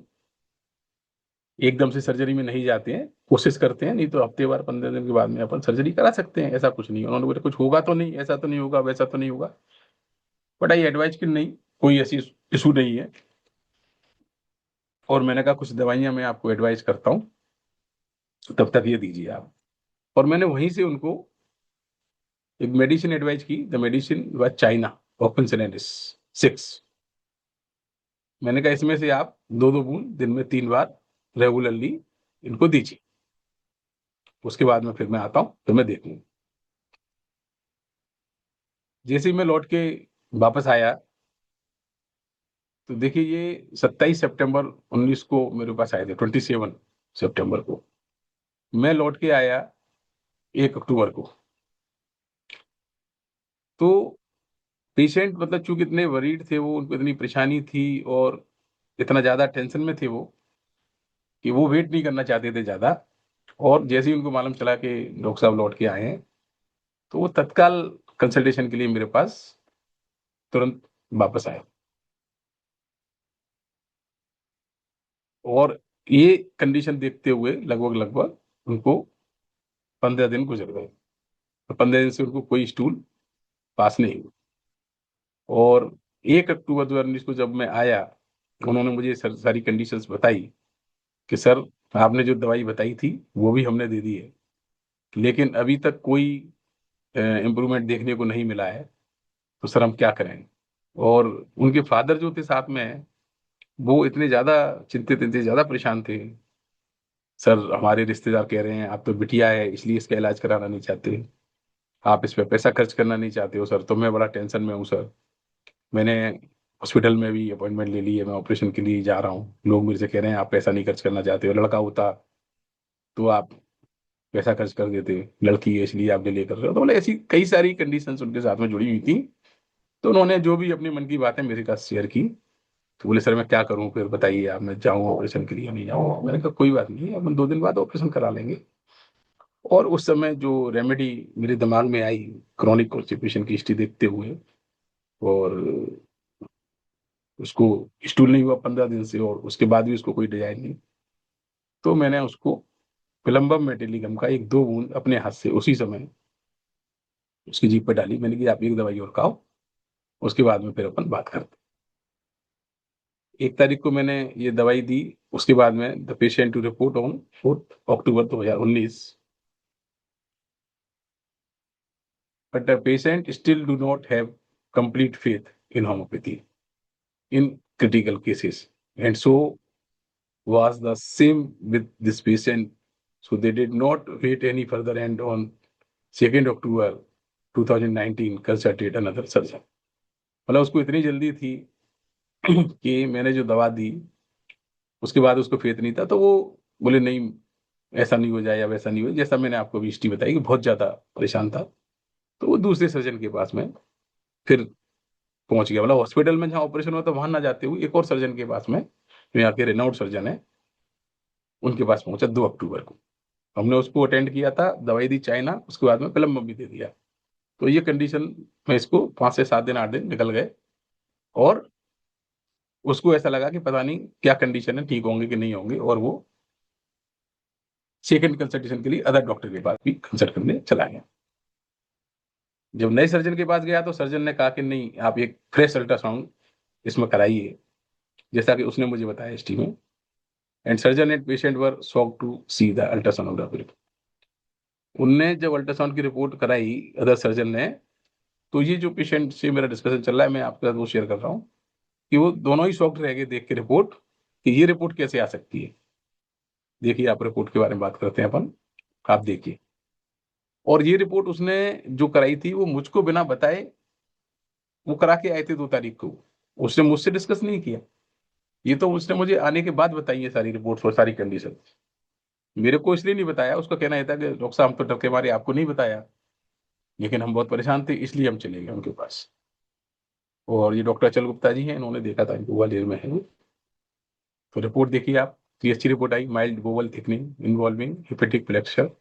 एकदम से सर्जरी में नहीं जाते हैं, कोशिश करते हैं, नहीं तो हफ्ते बार 15 दिन के बाद में अपन सर्जरी करा सकते हैं, ऐसा कुछ नहीं। उन्होंने बोला कुछ होगा तो नहीं, ऐसा तो नहीं होगा, वैसा तो नहीं होगा, बट आई एडवाइज कि नहीं, कोई ऐसी इशू नहीं है। और मैंने कहा कुछ दवाइयां मैं आपको एडवाइस करता हूँ, तब तक ये दीजिए आप। और मैंने वहीं से उनको एक मेडिसिन एडवाइस की। द मेडिसिन व चाइना ओपनसिनेटिस 6। मैंने कहा इसमें से आप 2-2 बूंद दिन में 3 बार रेगुलरली इनको दीजिए। उसके बाद में फिर मैं आता हूँ, फिर मैं देखूंगा। जैसे ही मैं लौट के वापस आया, तो देखिए ये 27 सितंबर 2019 को मेरे पास आए थे, 27 सितंबर को। मैं लौट के आया 1 अक्टूबर को। तो पेशेंट मतलब चूंकि इतने वरीड थे वो, उनको इतनी परेशानी थी और इतना ज्यादा टेंशन में थे वो, कि वो वेट नहीं करना चाहते थे ज्यादा। और जैसे ही उनको मालूम चला कि डॉक्टर साहब लौट के आए हैं, तो वो तत्काल कंसल्टेशन के लिए मेरे पास तुरंत वापस आए। और ये कंडीशन देखते हुए लगभग लगभग उनको 15 दिन गुजर गए। तो 15 दिन से उनको कोई स्टूल पास नहीं हुआ। और 1 अक्टूबर 2019 को जब मैं आया, उन्होंने मुझे सारी कंडीशंस बताई कि सर आपने जो दवाई बताई थी वो भी हमने दे दी है, लेकिन अभी तक कोई इम्प्रूवमेंट देखने को नहीं मिला है, तो सर हम क्या करें। और उनके फादर जो थे साथ में, वो इतने ज्यादा चिंतित, इतने ज्यादा परेशान थे। सर हमारे रिश्तेदार कह रहे हैं आप तो बिटिया है इसलिए इसका इलाज कराना नहीं चाहते, आप इस पे पैसा खर्च करना नहीं चाहते हो सर, तो मैं बड़ा टेंशन में हूँ सर। मैंने हॉस्पिटल में भी अपॉइंटमेंट ले ली है, मैं ऑपरेशन के लिए जा रहा हूँ, लोग मेरे से कह रहे हैं आप पैसा नहीं खर्च करना चाहते हो, लड़का होता तो आप पैसा खर्च कर देते, लड़की है इसलिए आप डिले कर रहे हो। तो बोले ऐसी कई सारी कंडीशंस उनके साथ में जुड़ी हुई थी। तो उन्होंने जो भी अपनी मन की बातें मेरे साथ शेयर की। तो बोले सर मैं क्या करूं, फिर बताइए आप, मैं जाऊं ऑपरेशन के लिए या नहीं जाऊं। मैंने कहा कोई बात नहीं, अपन 2 दिन बाद ऑपरेशन करा लेंगे। और उस समय जो रेमेडी मेरे दिमाग में आई, क्रॉनिक कॉन्स्टिपेशन की हिस्ट्री देखते हुए, और उसको स्टूल नहीं हुआ 15 दिन से, और उसके बाद भी उसको कोई डिजाइन नहीं, तो मैंने उसको पिलम्बम मेटेलिगम का 1-2 बूंद अपने हाथ से उसी समय उसकी जीभ पे डाली। मैंने कहा आप एक दवाई और खाओ, उसके बाद में फिर अपन बात करते। 1 तारीख को मैंने ये दवाई दी। उसके बाद में the patient to report on 4 October 2019, but the patient still do not have complete faith in homeopathy in critical cases, and so was the same with this patient. So they did not wait any further, and on 2 October 2019 consulted another surgeon. मतलब उसको इतनी जल्दी थी कि मैंने जो दवा दी उसके बाद उसको फेथ नहीं था, तो वो बोले नहीं ऐसा नहीं हो जाए या वैसा नहीं हो, जैसा मैंने आपको भी हिस्ट्री बताई कि बहुत ज्यादा परेशान था। तो वो दूसरे सर्जन के पास में फिर पहुंच गया। मतलब हॉस्पिटल में जहाँ ऑपरेशन हुआ था वहां ना जाते हुए एक और सर्जन के पास में, जो यहाँ के रेनाउड सर्जन है, उनके पास पहुंचा 2 अक्टूबर को। हमने उसको अटेंड किया था, दवाई दी चाइना, उसके बाद में पिलम्बम भी दे दिया। तो ये कंडीशन में इसको 5 से 7 दिन 8 दिन निकल गए। और उसको ऐसा लगा कि पता नहीं क्या कंडीशन है, ठीक होंगे कि नहीं होंगे, और वो सेकंड कंसल्टेशन के लिए अदर डॉक्टर के पास भी कंसल्ट करने चला गया। जब नए सर्जन के पास गया तो सर्जन ने कहा कि नहीं आप एक फ्रेश अल्ट्रासाउंड इसमें कराइए, जैसा कि उसने मुझे बताया हिस्ट्री में। And surgeon and patient were shock to see the ultrasound. उनने जब अल्ट्रासाउंड की रिपोर्ट कराई अदर सर्जन ने, तो ये जो पेशेंट से मेरा डिस्कशन चल रहा है मैं आपके साथ वो शेयर कर रहा हूँ, कि वो दोनों ही शॉक्ड रह गए देख के रिपोर्ट, कि ये रिपोर्ट कैसे आ सकती है। देखिए आप रिपोर्ट के बारे में बात करते हैं अपन, आप देखिए। और ये रिपोर्ट उसने जो कराई थी वो मुझको बिना बताए वो करा के आए थे 2 तारीख को। उसने मुझसे डिस्कस नहीं किया, ये तो उसने मुझे आने के बाद बताई है सारी रिपोर्ट्स और सारी कंडीशन। मेरे को इसलिए नहीं बताया, उसका कहना ये था कि डॉक्टर साहब हम तो डर के मारे आपको नहीं बताया, लेकिन हम बहुत परेशान थे इसलिए हम चले गए उनके पास। और ये डॉक्टर अचल गुप्ता जी हैं, इन्होंने देखा था, इनको ग्वालियर में है। तो रिपोर्ट देखिए आप, तो ये अच्छी रिपोर्ट आई, mild bowel thickening involving hepatic flexure,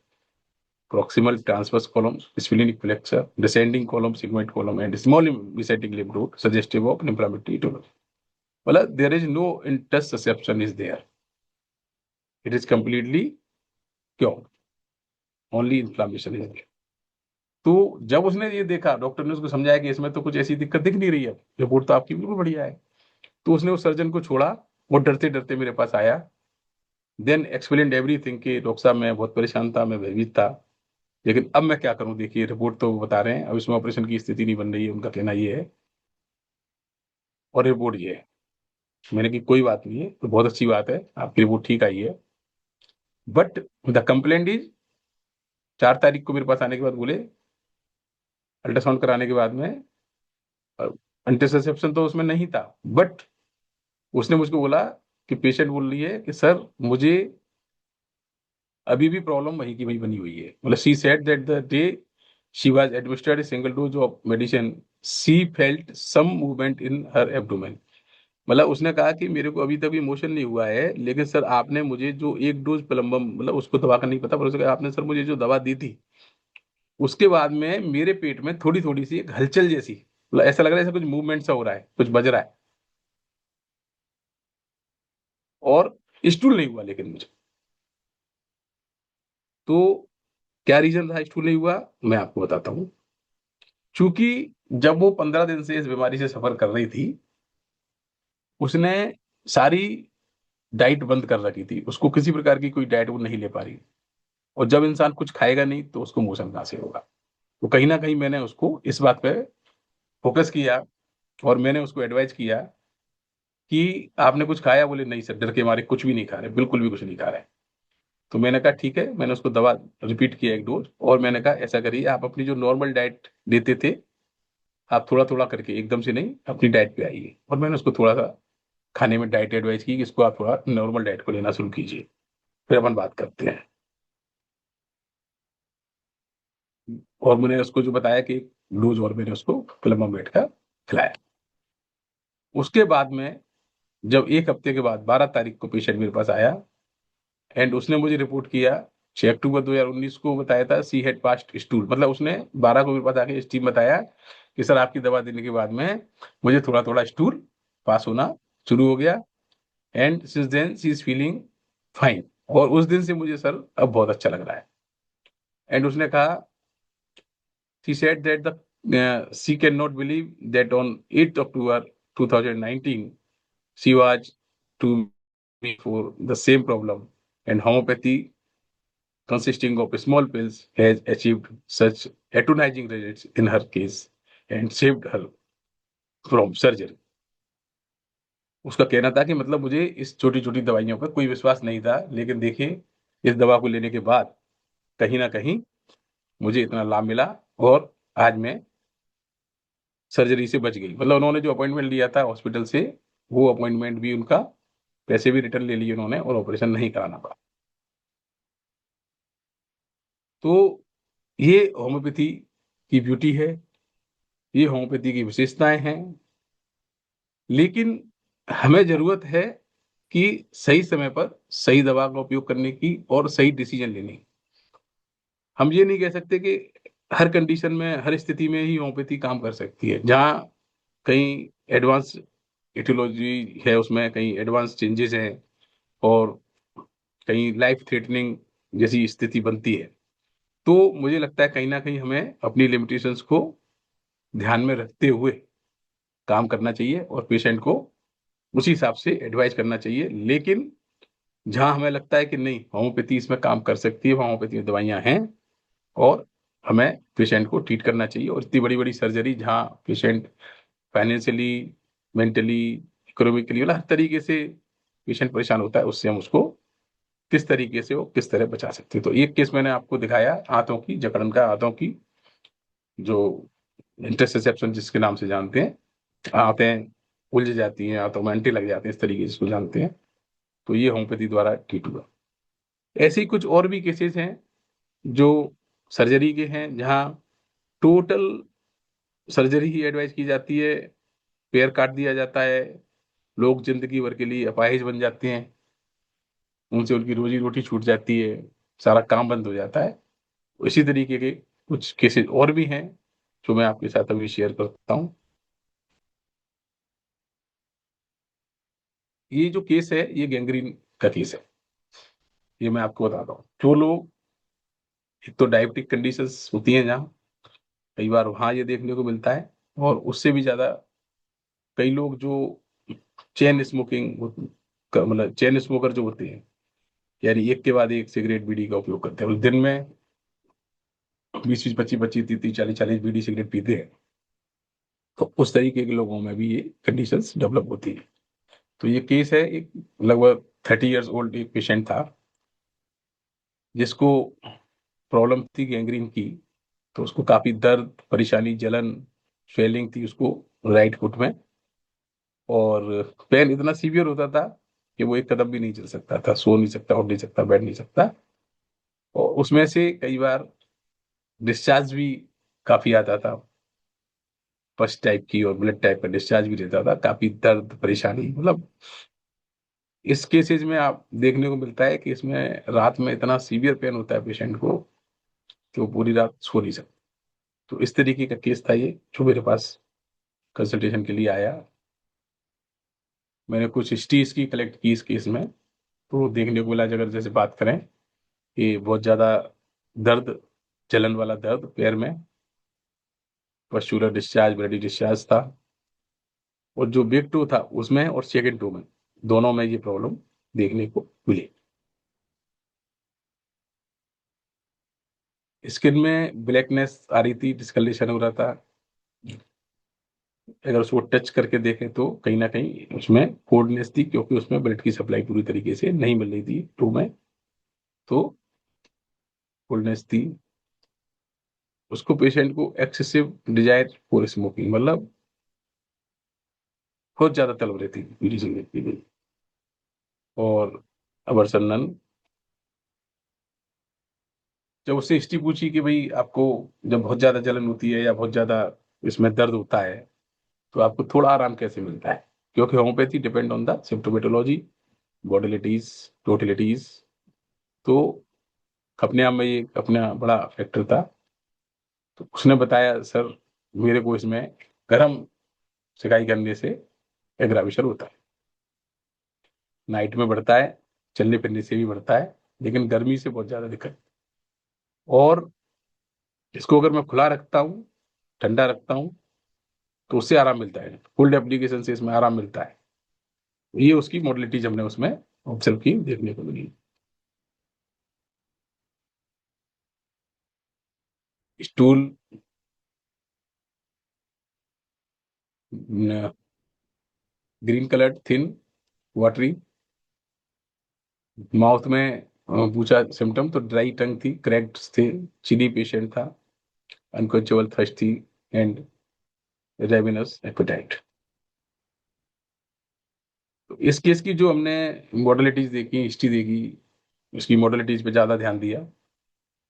proximal transverse column, splenic flexure, descending column, sigmoid column, and small besetting lymph node suggestive of inflammatory etiology. Well, there is no intersusception is there. It is completely cured. Only inflammation is there. तो जब उसने ये देखा, doctor ने उसको समझाया कि इसमें तो कुछ ऐसी दिक्कत दिख नहीं रही है, रिपोर्ट तो आपकी बिल्कुल बढ़िया है। तो उसने उस सर्जन को छोड़ा, वो डरते डरते मेरे पास आया, देन एक्सप्लेन एवरीथिंग कि डॉक्टर साहब मैं बहुत परेशान था, मैं भयभीत था, लेकिन अब मैं क्या करूं, देखिए रिपोर्ट तो बता रहे हैं अब इसमें ऑपरेशन की स्थिति नहीं बन रही है, उनका कहना ये है, और रिपोर्ट ये है। मैंने की कोई बात नहीं है, तो बहुत अच्छी बात है, आपकी रिपोर्ट ठीक आई है, बट द कंप्लेंट इज, 4 तारीख को मेरे पास आने के बाद बोले, अल्ट्रासाउंड कराने के बाद में एंटीसेप्शन तो उसमें नहीं था, बट उसने मुझको बोला कि पेशेंट बोल रही है कि सर मुझे अभी भी प्रॉब्लम वही की वही बनी हुई है, मतलब she said that the day she was administered a single dose of medicine she felt some movement in her abdomen. मतलब उसने कहा कि मेरे को अभी तक इमोशन नहीं हुआ है, लेकिन सर आपने मुझे जो एक डोज प्लम्बम, मतलब उसको दवा का नहीं पता, पर उसने कहा आपने सर मुझे जो दवा दी थी, उसके बाद में मेरे पेट में थोड़ी थोड़ी सी एक हलचल जैसी, मतलब ऐसा लग रहा है जैसे कुछ मूवमेंट सा हो रहा है, कुछ बज रहा है, और स्टूल नहीं हुआ लेकिन मुझे। तो क्या रीजन था स्टूल नहीं हुआ, मैं आपको बताता हूँ। चूंकि जब वो 15 दिन से इस बीमारी से सफर कर रही थी, उसने सारी डाइट बंद कर रखी थी, उसको किसी प्रकार की कोई डाइट वो नहीं ले पा रही, और जब इंसान कुछ खाएगा नहीं तो उसको मोशन कहाँ से होगा। तो कहीं ना कहीं मैंने उसको इस बात पे फोकस किया, और मैंने उसको एडवाइस किया कि आपने कुछ खाया, बोले नहीं सर, डर के मारे कुछ भी नहीं खा रहे, बिल्कुल भी कुछ नहीं खा रहे। तो मैंने कहा ठीक है, मैंने उसको दवा रिपीट किया एक डोज, और मैंने कहा ऐसा करिए, आप अपनी जो नॉर्मल डाइट देते थे, आप थोड़ा थोड़ा करके, एकदम से नहीं, अपनी डाइट पे आइए। और मैंने उसको थोड़ा सा खाने में डाइट एडवाइस की कि इसको आप थोड़ा नॉर्मल डाइट को लेना शुरू कीजिए, फिर अपन बात करते हैं। और मैंने उसको जो बताया कि डोज और मैंने उसको फिल्मामेट का खिलाया। उसके बाद में जब एक हफ्ते के बाद 12 तारीख को पेशेंट मेरे पास आया, एंड उसने मुझे रिपोर्ट किया, 6 अक्टूबर 2019 को बताया था सी हेड पास्ट स्टूल, मतलब उसने 12 को मेरे पास आके इस टीम बताया कि सर आपकी दवा देने के बाद में मुझे थोड़ा थोड़ा स्टूल पास होना शुरू हो गया, and since then she is feeling fine. और उस दिन से मुझे सर अब बहुत अच्छा लग रहा है। एंड उसने कहा, she said that the she cannot believe that on 8th October 2019 she was to me for the same problem, and homeopathy consisting of small pills has achieved such agonizing results in her case and saved her from surgery. उसका कहना था कि मतलब मुझे इस छोटी छोटी दवाइयों पर कोई विश्वास नहीं था, लेकिन देखिए इस दवा को लेने के बाद कहीं ना कहीं मुझे इतना लाभ मिला, और आज मैं सर्जरी से बच गई। मतलब उन्होंने जो अपॉइंटमेंट लिया था हॉस्पिटल से, वो अपॉइंटमेंट भी उनका, पैसे भी रिटर्न ले लिए उन्होंने, और ऑपरेशन नहीं कराना पड़ा। तो ये होम्योपैथी की ब्यूटी है, ये होम्योपैथी की विशेषताएं हैं, लेकिन हमें जरूरत है कि सही समय पर सही दवा का उपयोग करने की और सही डिसीजन लेने की। हम ये नहीं कह सकते कि हर कंडीशन में, हर स्थिति में ही होम्योपैथी काम कर सकती है। जहाँ कहीं एडवांस एटियोलॉजी है, उसमें कहीं एडवांस चेंजेस हैं, और कहीं लाइफ थ्रेटनिंग जैसी स्थिति बनती है, तो मुझे लगता है कहीं ना कहीं हमें अपनी लिमिटेशंस को ध्यान में रखते हुए काम करना चाहिए, और पेशेंट को उसी हिसाब से एडवाइस करना चाहिए। लेकिन जहां हमें लगता है कि नहीं, होम्योपैथी इसमें काम कर सकती है, वहाँ होम्योपैथी में दवाइयां हैं, और हमें पेशेंट को ट्रीट करना चाहिए। और इतनी बड़ी बड़ी सर्जरी जहाँ पेशेंट फाइनेंशियली, मेंटली, इकोनॉमिकली, मतलब हर तरीके से पेशेंट परेशान होता है, उससे हम उसको किस तरीके से, वो किस तरह बचा सकते हैं। तो एक केस मैंने आपको दिखाया हाथों की जकड़न का, हाथों की जो इंटरसेप्शन जिसके नाम से जानते हैं, आंतें उलझ जाती हैं, हाथों में अंटे लग जाते हैं, इस तरीके से इसको जानते हैं। तो ये होम्योपैथी द्वारा ठीक हुआ। ऐसे ही कुछ और भी केसेस हैं जो सर्जरी के हैं, जहाँ टोटल सर्जरी ही एडवाइस की जाती है, पैर काट दिया जाता है, लोग जिंदगी भर के लिए अपाहिज बन जाते हैं, उनसे उनकी रोजी रोटी छूट जाती है, सारा काम बंद हो जाता है। इसी तरीके के कुछ केसेस और भी हैं जो मैं आपके साथ अभी शेयर करता हूँ। ये जो केस है, ये गैंग्रीन का केस है। ये मैं आपको बताता हूँ। जो लोग, एक तो डायबिटिक कंडीशंस होती हैं जहाँ, कई बार वहाँ ये देखने को मिलता है। और उससे भी ज़्यादा कई लोग जो चेन स्मोकिंग, मतलब चेन स्मोकर जो होते हैं, यानी एक के बाद एक सिगरेट बीड़ी का उपयोग करते हैं, और दिन में 20-20, 25-25, 30-30, 40-40 बीड़ी सिगरेट पीते हैं, तो उस तरीके के लोगों में भी ये कंडीशंस डेवलप होती है। तो ये केस है, एक लगभग 30 ईयर्स ओल्ड एक पेशेंट था, जिसको प्रॉब्लम थी गैंग्रीन की। तो उसको काफी दर्द, परेशानी, जलन, स्वेलिंग थी उसको राइट फुट में, और पेन इतना सीवियर होता था कि वो एक कदम भी नहीं चल सकता था, सो नहीं सकता, उठ नहीं सकता, बैठ नहीं सकता। और उसमें से कई बार डिस्चार्ज भी काफी आता था, फर्स्ट टाइप की और ब्लड टाइप का डिस्चार्ज भी रहता था, काफी दर्द, परेशानी, मतलब इस केसेज में आप देखने को मिलता है कि इसमें रात में इतना सीवियर पेन होता है पेशेंट को कि वो पूरी रात सो नहीं सकता। तो इस तरीके का केस था ये, जो मेरे पास कंसल्टेशन के लिए आया। मैंने कुछ हिस्ट्री इसकी कलेक्ट की इस केस में, तो देखने को मिला, अगर जैसे बात करें कि बहुत ज़्यादा दर्द, जलन वाला दर्द पैर में, पस्चुलर डिस्चार्ज, ब्लडी डिस्चार्ज था। और जो बिग टू था उसमें और सेकेंड टू में, दोनों में ये प्रॉब्लम देखने को मिली। स्किन में ब्लैकनेस आ रही थी, डिस्कलरेशन हो रहा था। अगर उसको टच करके देखें तो कहीं ना कहीं उसमें कोल्डनेस थी, क्योंकि उसमें ब्लड की सप्लाई पूरी तरीके से नहीं मिल रही थी टू में, तो कोल्डनेस थी। उसको पेशेंट को एक्सेसिव डिजायर फॉर स्मोकिंग, मतलब बहुत ज्यादा तलब रहती थी बीड़ी सिगरेट की भी। और अबरसन्नन, जब उससे हिस्ट्री पूछी कि भाई आपको जब बहुत ज्यादा जलन होती है या बहुत ज्यादा इसमें दर्द होता है, तो आपको थोड़ा आराम कैसे मिलता है, क्योंकि homoeopathy depend on the symptomatology, modalities, totalities. तो अपने आप में ये अपना बड़ा फैक्टर था। तो उसने बताया, सर मेरे को इसमें गर्म सिकाई करने से एग्राविशन होता है, नाइट में बढ़ता है, चलने फिरने से भी बढ़ता है, लेकिन गर्मी से बहुत ज्यादा दिक्कत। और इसको अगर मैं खुला रखता हूँ, ठंडा रखता हूँ, तो उससे आराम मिलता है, कोल्ड एप्लीकेशन से इसमें आराम मिलता है। ये उसकी मॉडलिटीज हमने उसमें ऑब्जर्व की, देखने को मिली। Stool green colour, thin, watery, mouth में पूछा सिम्टम तो ड्राई टंग थी, क्रैक्ड थे, चिली पेशेंट था, अनकोचेबल थर्स्ट थी, एंड रेविनस एपेटाइट। तो इस केस की जो हमने मॉडलिटीज देखी, हिस्ट्री देखी, उसकी मॉडलिटीज पे ज्यादा ध्यान दिया,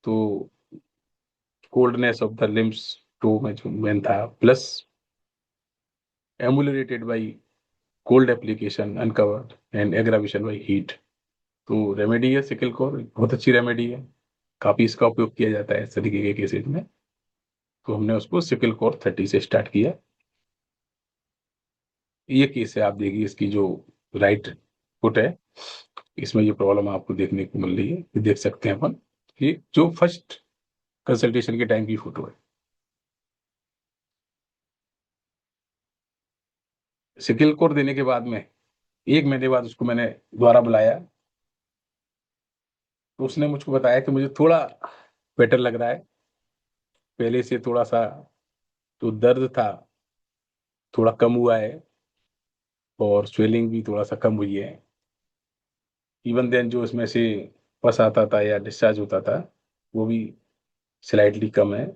तो coldness of the limbs too में जो मेन था, plus ameliorated by cold application uncovered and aggravation by heat. तो रेमेडी है सिकल कोर, बहुत अच्छी रेमेडी है, काफी इसका उपयोग किया जाता है इस तरीके के केसेज में। तो हमने उसको सिकल कोर 30 से स्टार्ट किया। ये केस है, आप देखिए इसकी जो राइट फुट है, इसमें ये प्रॉब्लम आपको देखने को मिल रही है, ये देख सकते हैं अपन, कि जो फर्स्ट कंसल्टेशन के टाइम की फोटो है। सिकल कोर देने के बाद में 1 महीने बाद उसको मैंने दोबारा बुलाया, तो उसने मुझको बताया कि मुझे थोड़ा बेटर लग रहा है, पहले से थोड़ा सा जो दर्द था थोड़ा कम हुआ है, और स्वेलिंग भी थोड़ा सा कम हुई है। इवन देन जो इसमें से पस आता था या डिस्चार्ज होता था, वो भी स्लाइटली कम है।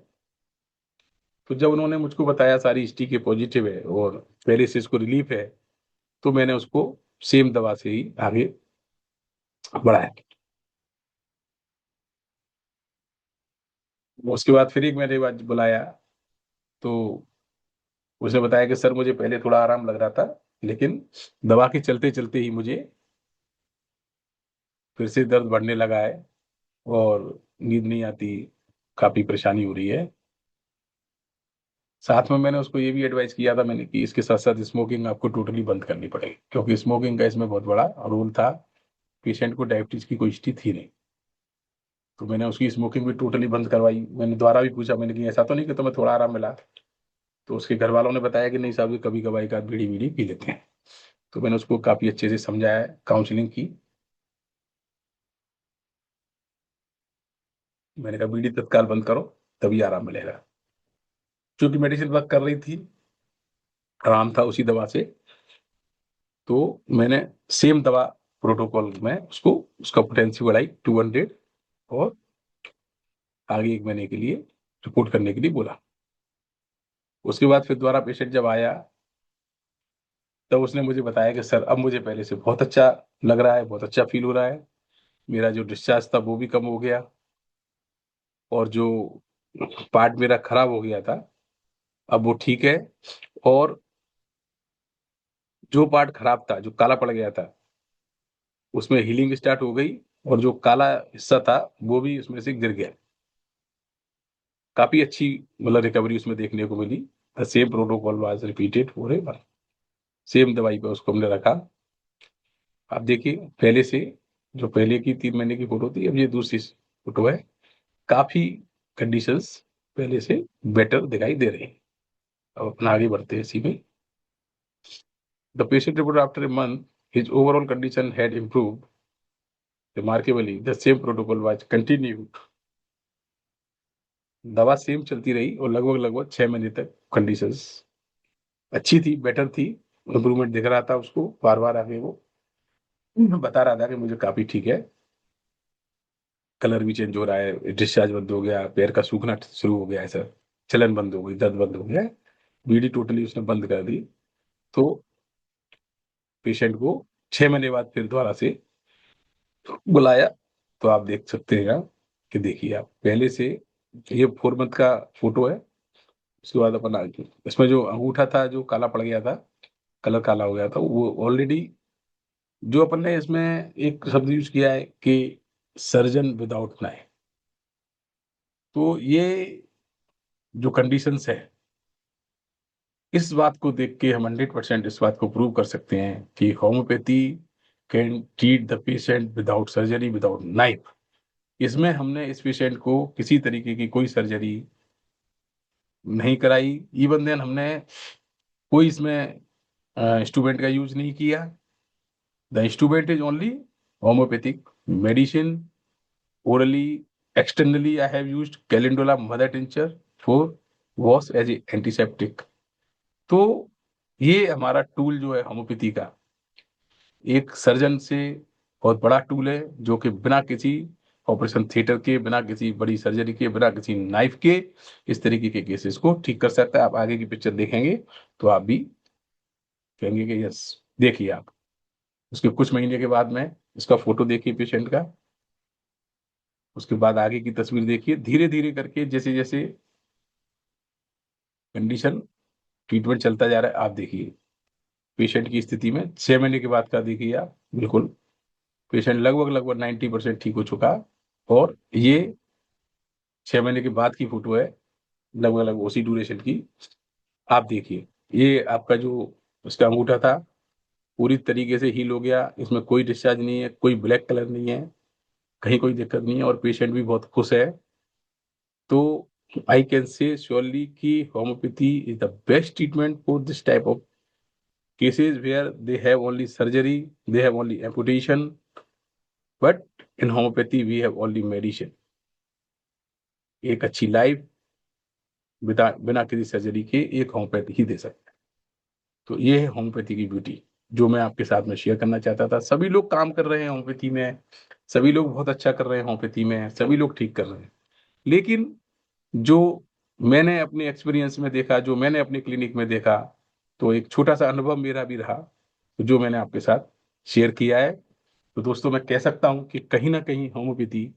तो जब उन्होंने मुझको बताया सारी हिस्ट्री के पॉजिटिव है और पहले से इसको रिलीफ है, तो मैंने उसको सेम दवा से ही आगे बढ़ाया। उसके बाद फिर 1 महीने बाद बुलाया, तो उसने बताया कि सर मुझे पहले थोड़ा आराम लग रहा था, लेकिन दवा के चलते चलते ही मुझे फिर से दर्द बढ़ने लगा है, और नींद नहीं आती, काफी परेशानी हो रही है। साथ में मैंने उसको ये भी एडवाइस किया था मैंने, कि इसके साथ साथ स्मोकिंग आपको टोटली बंद करनी पड़ेगी, क्योंकि स्मोकिंग का इसमें बहुत बड़ा रोल था। पेशेंट को डायबिटीज की कोई हिस्ट्री थी नहीं, तो मैंने उसकी स्मोकिंग भी टोटली बंद करवाई। मैंने दोबारा भी पूछा, मैंने कि ऐसा तो नहीं कि तुम्हें थोड़ा आराम मिला? तो उसके घर वालों ने बताया कि नहीं साहब, कभी कभाई का बीड़ी बीड़ी पी लेते हैं। तो मैंने उसको काफी अच्छे से समझाया, काउंसलिंग की। मैंने कहा बीड़ी तत्काल बंद करो, तभी आराम मिलेगा। क्योंकि मेडिसिन वर्क कर रही थी, आराम था उसी दवा से, तो मैंने सेम दवा प्रोटोकॉल में उसको, उसका पोटेंसी बढ़ाई 200, और आगे 1 महीने के लिए रिपोर्ट करने के लिए बोला। उसके बाद फिर दोबारा पेशेंट जब आया, तब उसने मुझे बताया कि सर अब मुझे पहले से बहुत अच्छा लग रहा है, बहुत अच्छा फील हो रहा है। मेरा जो डिस्चार्ज था वो भी कम हो गया, और जो पार्ट मेरा खराब हो गया था अब वो ठीक है, और जो पार्ट खराब था, जो काला पड़ गया था, उसमें हीलिंग स्टार्ट हो गई, और जो काला हिस्सा था वो भी उसमें से गिर गया। काफी अच्छी मतलब रिकवरी उसमें देखने को मिली। The same protocol was repeated for a, same दवाई पे उसको हमने रखा। आप देखिए पहले से, जो पहले की 3 महीने की फोटो थी, अब ये दूसरी फोटो है। काफी कंडीशंस पहले से बेटर दिखाई दे रही हैं। अब अपना आगे बढ़ते हैं इसी में। The patient report after a month, his overall condition had improved remarkably, the same protocol was continued. दवा सेम चलती रही, और लगभग लगभग 6 महीने तक कंडीशंस अच्छी थी, बेटर थी, इम्प्रूवमेंट दिख रहा था उसको। बार बार आगे वो बता रहा था कि मुझे काफी ठीक है, कलर भी चेंज हो रहा है, डिस्चार्ज बंद हो गया, पैर का सूखना शुरू हो गया है सर, चलन बंद हो गई, दर्द बंद हो गया है। बीड़ी टोटली उसने बंद कर दी। तो पेशेंट को 6 महीने बाद फिर दोबारा से बुलाया। तो आप देख सकते हैं यहाँ कि देखिए आप पहले से, ये 4 मंथ का फोटो है। उसके बाद अपन आगे, इसमें जो अंगूठा था जो काला पड़ गया था, कलर काला हो गया था, वो ऑलरेडी, जो अपन ने इसमें एक शब्द यूज किया है कि सर्जन विदाउट नाइफ। तो ये जो कंडीशंस है, इस बात को देख के हम 100% इस बात को प्रूव कर सकते हैं कि homeopathy can treat the patient without surgery, without knife. इसमें हमने इस पेशेंट को किसी तरीके की कोई सर्जरी नहीं कराई। इवन देन हमने कोई इसमें इंस्ट्रूमेंट का यूज नहीं किया। The instrument is only homeopathic medicine. orally, externally I have used calendula mother tincture for wash as a antiseptic। तो ये हमारा टूल जो है होम्योपैथी का, एक सर्जन से बहुत बड़ा टूल है, जो कि बिना किसी ऑपरेशन थिएटर के, बिना किसी बड़ी सर्जरी के, बिना किसी नाइफ के इस तरीके के केसेस को ठीक कर सकता है। आप आगे की पिक्चर देखेंगे तो आप भी कहेंगे कि यस। देखिए आप उसके कुछ महीने के बाद में इसका फोटो देखिए पेशेंट का, उसके बाद आगे की तस्वीर देखिए। धीरे धीरे करके जैसे जैसे कंडीशन, ट्रीटमेंट चलता जा रहा है, आप देखिए पेशेंट की स्थिति में 6 महीने के बाद का देखिए आप, बिल्कुल पेशेंट लगभग लगभग 90% ठीक हो चुका है। और ये 6 महीने के बाद की फोटो है, लगभग लगभग उसी ड्यूरेशन की। आप देखिए ये आपका जो उसका अंगूठा था, पूरी तरीके से हील हो गया, इसमें कोई डिस्चार्ज नहीं है, कोई ब्लैक कलर नहीं है, कहीं कोई दिक्कत नहीं है, और पेशेंट भी बहुत खुश है। तो आई कैन से श्योरली कि homeopathy is the best treatment for this type of cases where they have only surgery, they have only amputation, but in homeopathy we have only medicine। एक अच्छी life बिना बिना किसी surgery के एक homeopathy ही दे सकता है। तो ये है होम्योपैथी की ब्यूटी, जो मैं आपके साथ में शेयर करना चाहता था। सभी लोग काम कर रहे हैं होम्योपैथी में, सभी लोग बहुत अच्छा कर रहे हैं होम्योपैथी में, सभी लोग ठीक कर रहे हैं। लेकिन जो मैंने अपने एक्सपीरियंस में देखा, जो मैंने अपने क्लिनिक में देखा, तो एक छोटा सा अनुभव मेरा भी रहा, जो मैंने आपके साथ शेयर किया है। तो दोस्तों मैं कह सकता हूं कि कहीं ना कहीं होम्योपैथी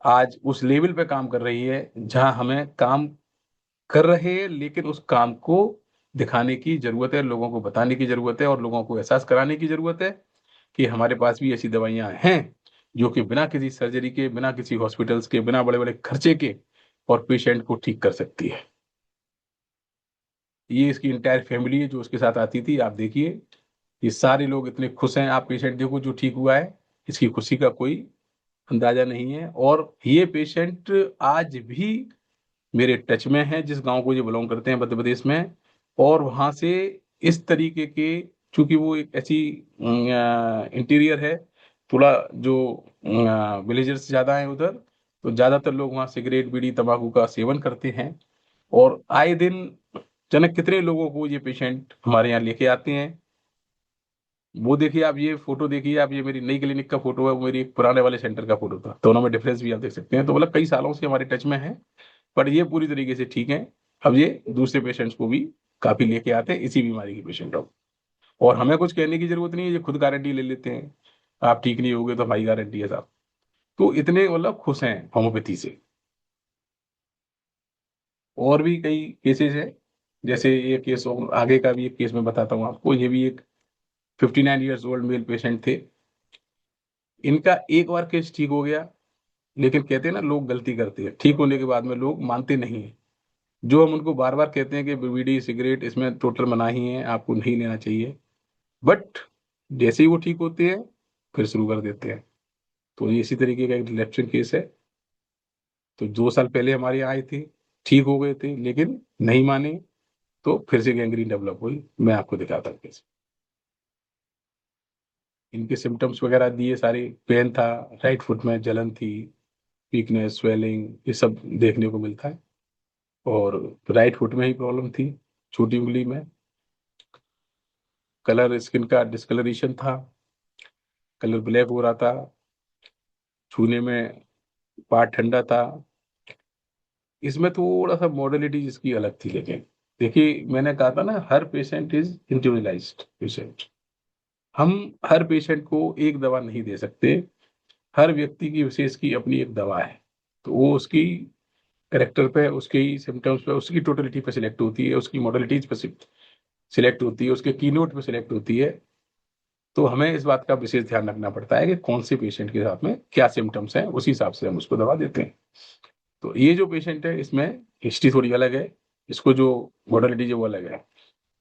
आज उस लेवल पे काम कर रही है जहां हमें काम कर रहे हैं, लेकिन उस काम को दिखाने की जरूरत है, लोगों को बताने की जरूरत है, और लोगों को एहसास कराने की जरूरत है कि हमारे पास भी ऐसी दवाइयां हैं जो कि बिना किसी सर्जरी के, बिना किसी हॉस्पिटल्स के, बिना बड़े बड़े खर्चे के, और पेशेंट को ठीक कर सकती है। ये इसकी इंटायर फैमिली है जो उसके साथ आती थी। आप देखिए ये सारे लोग इतने खुश हैं। आप पेशेंट देखो जो ठीक हुआ है, इसकी खुशी का कोई अंदाजा नहीं है। और ये पेशेंट आज भी मेरे टच में है, जिस गांव को ये बिलोंग करते हैं मध्य प्रदेश में। और वहां से इस तरीके के, चूंकि वो एक ऐसी इंटीरियर है, थोड़ा जो विलेजर्स ज्यादा हैं उधर, तो ज्यादातर लोग वहाँ सिगरेट बीड़ी तंबाकू का सेवन करते हैं। और आए दिन जनक कितने लोगों को ये पेशेंट हमारे यहाँ लेके आते हैं। वो देखिए आप, ये फोटो देखिए आप, ये मेरी नई क्लिनिक का फोटो है, वो मेरी एक पुराने वाले सेंटर का फोटो था, दोनों में डिफरेंस भी आप देख सकते हैं। तो मतलब कई सालों से हमारे टच में है, पर ये पूरी तरीके से ठीक है। अब ये दूसरे पेशेंट्स को भी काफी लेके आते हैं इसी बीमारी के पेशेंट को। और हमें कुछ कहने की जरूरत नहीं है, ये खुद गारंटी ले लेते हैं, आप ठीक नहीं होगे तो हमारी गारंटी है साहब। तो इतने मतलब खुश हैं होम्योपैथी से। और भी कई केसेस है, जैसे ये केस आगे का भी एक केस मैं बताता हूँ आपको। ये भी एक 59 ईयर्स ओल्ड मेल पेशेंट थे। इनका एक बार केस ठीक हो गया, लेकिन कहते हैं ना, लोग गलती करते हैं, ठीक होने के बाद में लोग मानते नहीं है। जो हम उनको बार बार कहते हैं कि बीड़ी सिगरेट इसमें टोटल मनाही है, आपको नहीं लेना चाहिए, बट जैसे ही वो ठीक होते हैं फिर शुरू कर देते हैं। तो ये इसी तरीके का एक रिलेप्शन केस है। तो 2 साल पहले हमारे यहाँ आए थे, ठीक हो गए थे, लेकिन नहीं माने, तो फिर से गैंग्रीन डेवलप हुई। मैं आपको दिखाता हूँ कैसे। इनके सिम्टम्स वगैरह दिए सारे। पेन था, राइट फुट में जलन थी, वीकनेस, स्वेलिंग, ये सब देखने को मिलता है। और राइट फुट में ही प्रॉब्लम थी, छोटी उंगली में। कलर स्किन का डिस्कलरेशन था, कलर ब्लैक हो रहा था, छूने में पार्ट ठंडा था। इसमें थोड़ा सा मॉडलिटी जिसकी अलग थी, लेकिन देखिए मैंने कहा था ना, हर पेशेंट इज इंडिविजुअलाइज्ड पेशेंट। हम हर पेशेंट को एक दवा नहीं दे सकते। हर व्यक्ति की विशेष की अपनी एक दवा है। तो वो उसकी करेक्टर पे, उसकी सिम्टम्स पे, उसकी टोटलिटी पे सिलेक्ट होती है, उसकी मॉडलिटीज पे सिलेक्ट होती है, उसके कीनोट पे सिलेक्ट होती है। तो हमें इस बात का विशेष ध्यान रखना पड़ता है कि कौन से पेशेंट के साथ में क्या सिम्टम्स हैं, उसी हिसाब से हम उसको दवा देते हैं। तो ये जो पेशेंट है, इसमें हिस्ट्री थोड़ी अलग है। इसको जो मॉडलिटी जो वो अलग है।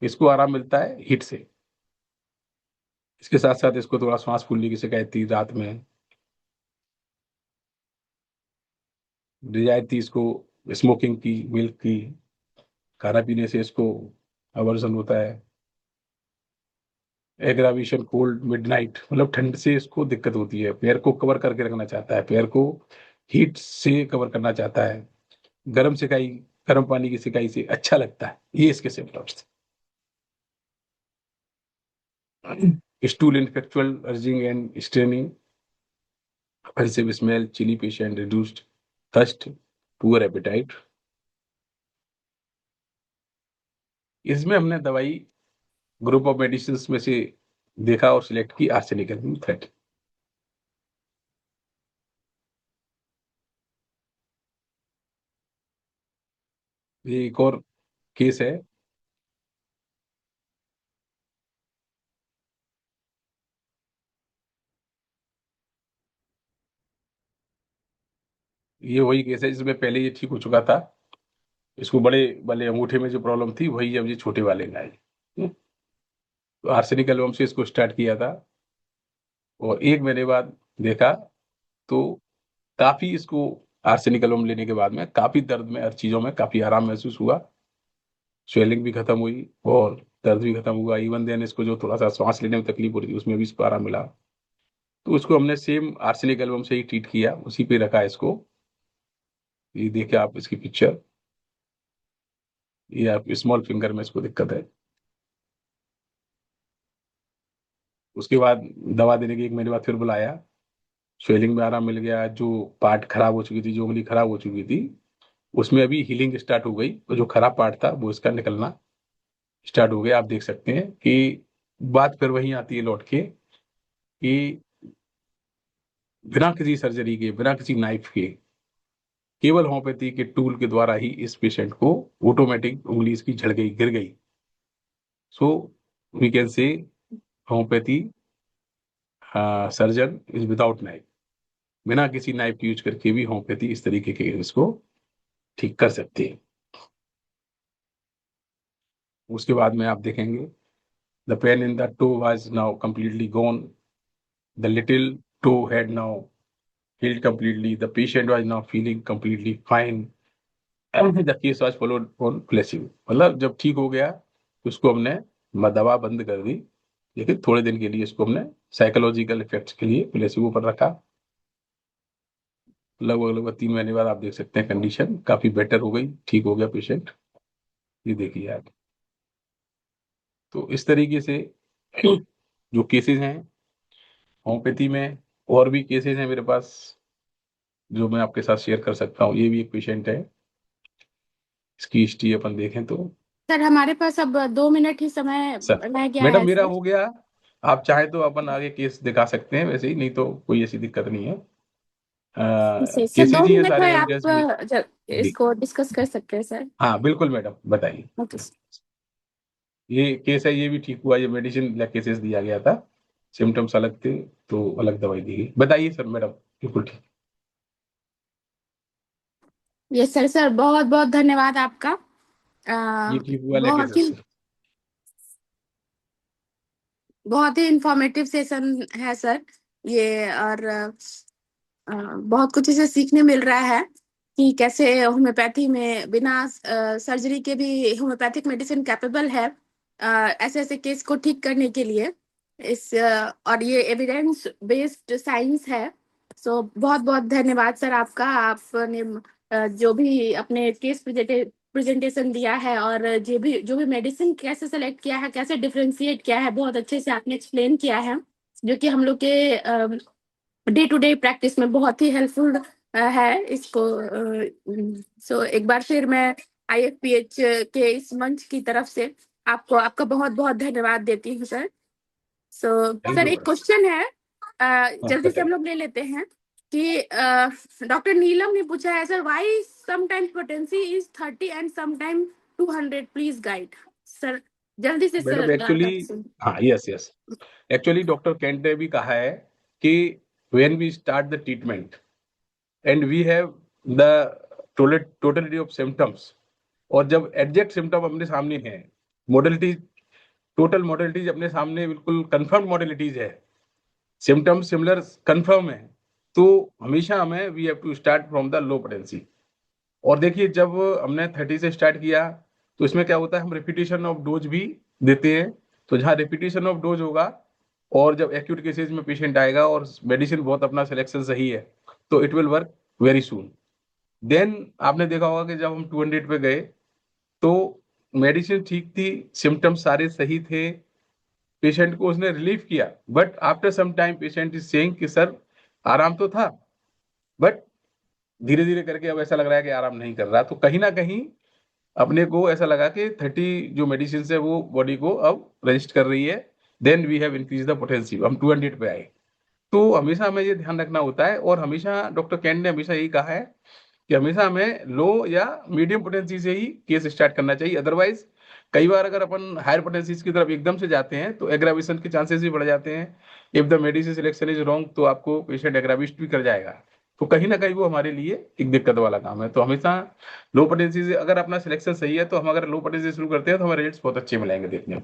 इसको आराम मिलता है हीट से। इसके साथ साथ इसको थोड़ा सांस फूलने की शिकायत थी रात में, रियायत थी इसको स्मोकिंग की, मिल्क की, खाना पीने से इसको अवर्जन होता है। एग्रावेशन कोल्ड मिडनाइट, मतलब ठंड से इसको दिक्कत होती है, पैर को कवर करके रखना चाहता है, पैर को हीट से कवर करना चाहता है। गर्म सिकाई, गर्म पानी की सिकाई से अच्छा लगता है। ये इसके सिम्टम्स थे। Stool ineffectual urging and straining, offensive smell, chilly patient, reduced thirst, poor appetite। इसमें हमने दवाई ग्रुप ऑफ मेडिसिन में से देखा और सिलेक्ट की आर्सेनिक एल्बम थ्रेट। ये एक और केस है। ये वही केस है जिसमें पहले ये ठीक हो चुका था। इसको बड़े वाले अंगूठे में जो प्रॉब्लम थी, वही अब ये छोटे वाले में आई। तो आर्सेनिक एल्बम से इसको स्टार्ट किया था, और 1 महीने बाद देखा तो काफी इसको आर्सेनिक एल्बम लेने के बाद में काफी दर्द में, हर चीजों में काफी आराम महसूस हुआ। स्वेलिंग भी खत्म हुई और दर्द भी खत्म हुआ। इवन देन इसको जो थोड़ा सा सांस लेने में तकलीफ हो रही थी, उसमें भी इसको आराम मिला। तो उसको हमने सेम आर्सेनिक एल्बम से ही ट्रीट किया, उसी पे रखा इसको। ये देखिए आप इसकी पिक्चर, ये आप स्मॉल फिंगर में इसको दिक्कत है। उसके बाद दवा देने के 1 महीने बाद फिर बुलाया। स्वेलिंग में आराम मिल गया, जो पार्ट खराब हो चुकी थी, जो उंगली खराब हो चुकी थी, उसमें अभी हीलिंग स्टार्ट हो गई। तो जो खराब पार्ट था वो इसका निकलना स्टार्ट हो गया। आप देख सकते हैं कि बात फिर वहीं आती है लौट के, कि बिना किसी सर्जरी के, बिना किसी नाइफ के, केवल होम्योपैथी के टूल के द्वारा ही इस पेशेंट को ऑटोमेटिक उंगली इसकी झड़ गई, गिर गई। So we can say homeopathy surgeon is without knife. बिना किसी नाइफ यूज करके भी होम्योपैथी इस तरीके के इसको ठीक कर सकती है। उसके बाद में आप देखेंगे, the pain in the toe was now completely gone, the little toe had now healed completely. The patient was now feeling completely fine. The case was followed on placebo. मतलब जब ठीक हो गया तो उसको हमने दवा बंद कर दी, लेकिन थोड़े दिन के लिए इसको हमने साइकोलॉजिकल इफेक्ट्स के लिए प्लेसिबो पर रखा। लगभग लगभग 3 महीने बाद आप देख सकते हैं कंडीशन काफी बेटर हो गई, ठीक हो गया पेशेंट। ये देखिए आप। तो इस तरीके से जो केसेस हैं होम्योपैथी में, और भी केसेस हैं मेरे पास जो मैं आपके साथ शेयर कर सकता हूँ। ये भी एक पेशेंट है, इसकी हिस्ट्री अपन देखें तो। सर हमारे पास अब 2 मिनट ही समय सर, रह गया मैडम है मेरा सर। हो गया। आप चाहे तो अपन आगे केस दिखा सकते हैं, वैसे ही नहीं तो कोई ऐसी दिक्कत नहीं है। सर केसेस दो ही है मिनट सारे है, आप एविडेंस भी। जी इसको डिस्कस कर सकते हैं सर। हाँ बिल्कुल मैडम, बताइए। ओके। ये केस है, ये भी ठीक हुआ, ये मेडिसिन केसेस दिया गया था, सिम्टम्स अलग थे तो अलग दवाई दी गई। बताइए सर मैडम। बिल्कुल ठीक। यस सर, सर बहुत बहुत धन्यवाद आपका। ये ठीक हुआ बहुत ही केसेस से। इंफॉर्मेटिव सेशन है सर ये। और बहुत कुछ इसे सीखने मिल रहा है कि कैसे होम्योपैथी में बिना सर्जरी के भी होम्योपैथिक मेडिसिन कैपेबल है ऐसे ऐसे केस को ठीक करने के लिए। और ये एविडेंस बेस्ड साइंस है। सो बहुत बहुत धन्यवाद सर आपका। आपने जो भी अपने केस प्रेजेंटेशन दिया है, और जो भी मेडिसिन कैसे सेलेक्ट किया है, कैसे डिफरेंशिएट किया है, बहुत अच्छे से आपने एक्सप्लेन किया है, जो कि हम लोग के डे टू डे प्रैक्टिस में बहुत ही हेल्पफुल है इसको। सो एक बार फिर मैं IFPH के इस मंच की तरफ से आपको आपका बहुत बहुत धन्यवाद देती हूँ sir. So thank sir you एक मैडम। क्वेश्चन है, हाँ जल्दी से हम बताइए। लोग ले लेते हैं कि डॉक्टर नीलम ने पूछा है sir, why sometimes potency is 30 and sometime 200, please guide sir. जल्दी से मैडम सर एक्चुअली, हाँ yes yes, actually doctor Kent ने भी कहा है कि when we start the treatment and we have the totality of symptoms, और जब एग्जैक्ट सिम्टम अपने सामने है, मोडलिटी, टोटल मोडलिटीज अपने सामने बिल्कुल कंफर्म मोडलिटीज है, सिम्टम सिमिलर कंफर्म है, तो हमेशा हमें we have to start from the low potency. और देखिए जब हमने 30 से स्टार्ट किया तो इसमें क्या होता है, हम रिपीटेशन ऑफ डोज भी देते हैं। तो जहाँ रिपीटेशन ऑफ डोज होगा और जब एक्यूट केसेस में पेशेंट आएगा और मेडिसिन बहुत अपना सिलेक्शन सही है, तो it will work very soon. Then आपने देखा होगा कि जब हम 200 पे गए तो मेडिसिन ठीक थी, सिम्टम्स सारे सही थे, पेशेंट को उसने रिलीफ किया, but after some time patient is saying कि सर आराम तो था, बट धीरे धीरे करके अब ऐसा लग रहा है कि आराम नहीं कर रहा। तो कहीं ना कहीं अपने को ऐसा लगा कि 30 जो मेडिसिन है वो बॉडी को अब रजिस्ट कर रही है। Then we have increase the potency, हम 200 पे आए। तो हमेशा हमें ये ध्यान रखना होता है, और हमेशा डॉक्टर कैंट ने हमेशा यही कहा है कि हमेशा हमें लो या मीडियम पोटेंसी से ही केस स्टार्ट करना चाहिए। अदरवाइज कई बार अगर अपन हायर पोटेंसीज की तरफ एकदम से जाते हैं तो एग्रावेशन के चांसेस भी बढ़ जाते हैं। If the medicine selection is wrong तो आपको पेशेंट एग्राविस्ट भी कर जाएगा। तो कहीं ना कहीं वो हमारे लिए एक दिक्कत वाला काम है। तो हमेशा लो पोटेंसी से अगर अपना सिलेक्शन सही है, तो हम अगर लो पोटेंसी से शुरू करते हैं तो हमारे रेट्स बहुत अच्छे मिलेंगे देखने में।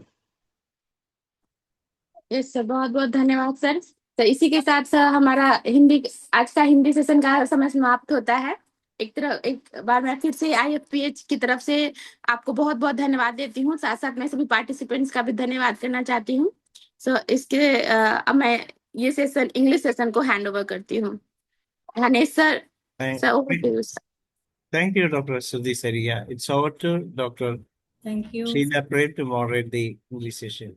यस सर, बहुत बहुत धन्यवाद सर। तो इसी के साथ सर हमारा हिंदी आज का हिंदी सेशन का समय समाप्त होता है। एक बार मैं फिर से IFPH की तरफ से आपको बहुत बहुत धन्यवाद देती हूँ। साथ साथ मैं सभी पार्टिसिपेंट्स का भी धन्यवाद करना चाहती हूँ। सो अब मैं ये सेशन इंग्लिश सेशन को हैंड ओवर करती हूँ। Ganesh sir, Thank, sir over to you. thank you, Dr. Sudhi Saria. It's over to Dr. Thank you. Sheila Prem to moderate the English session.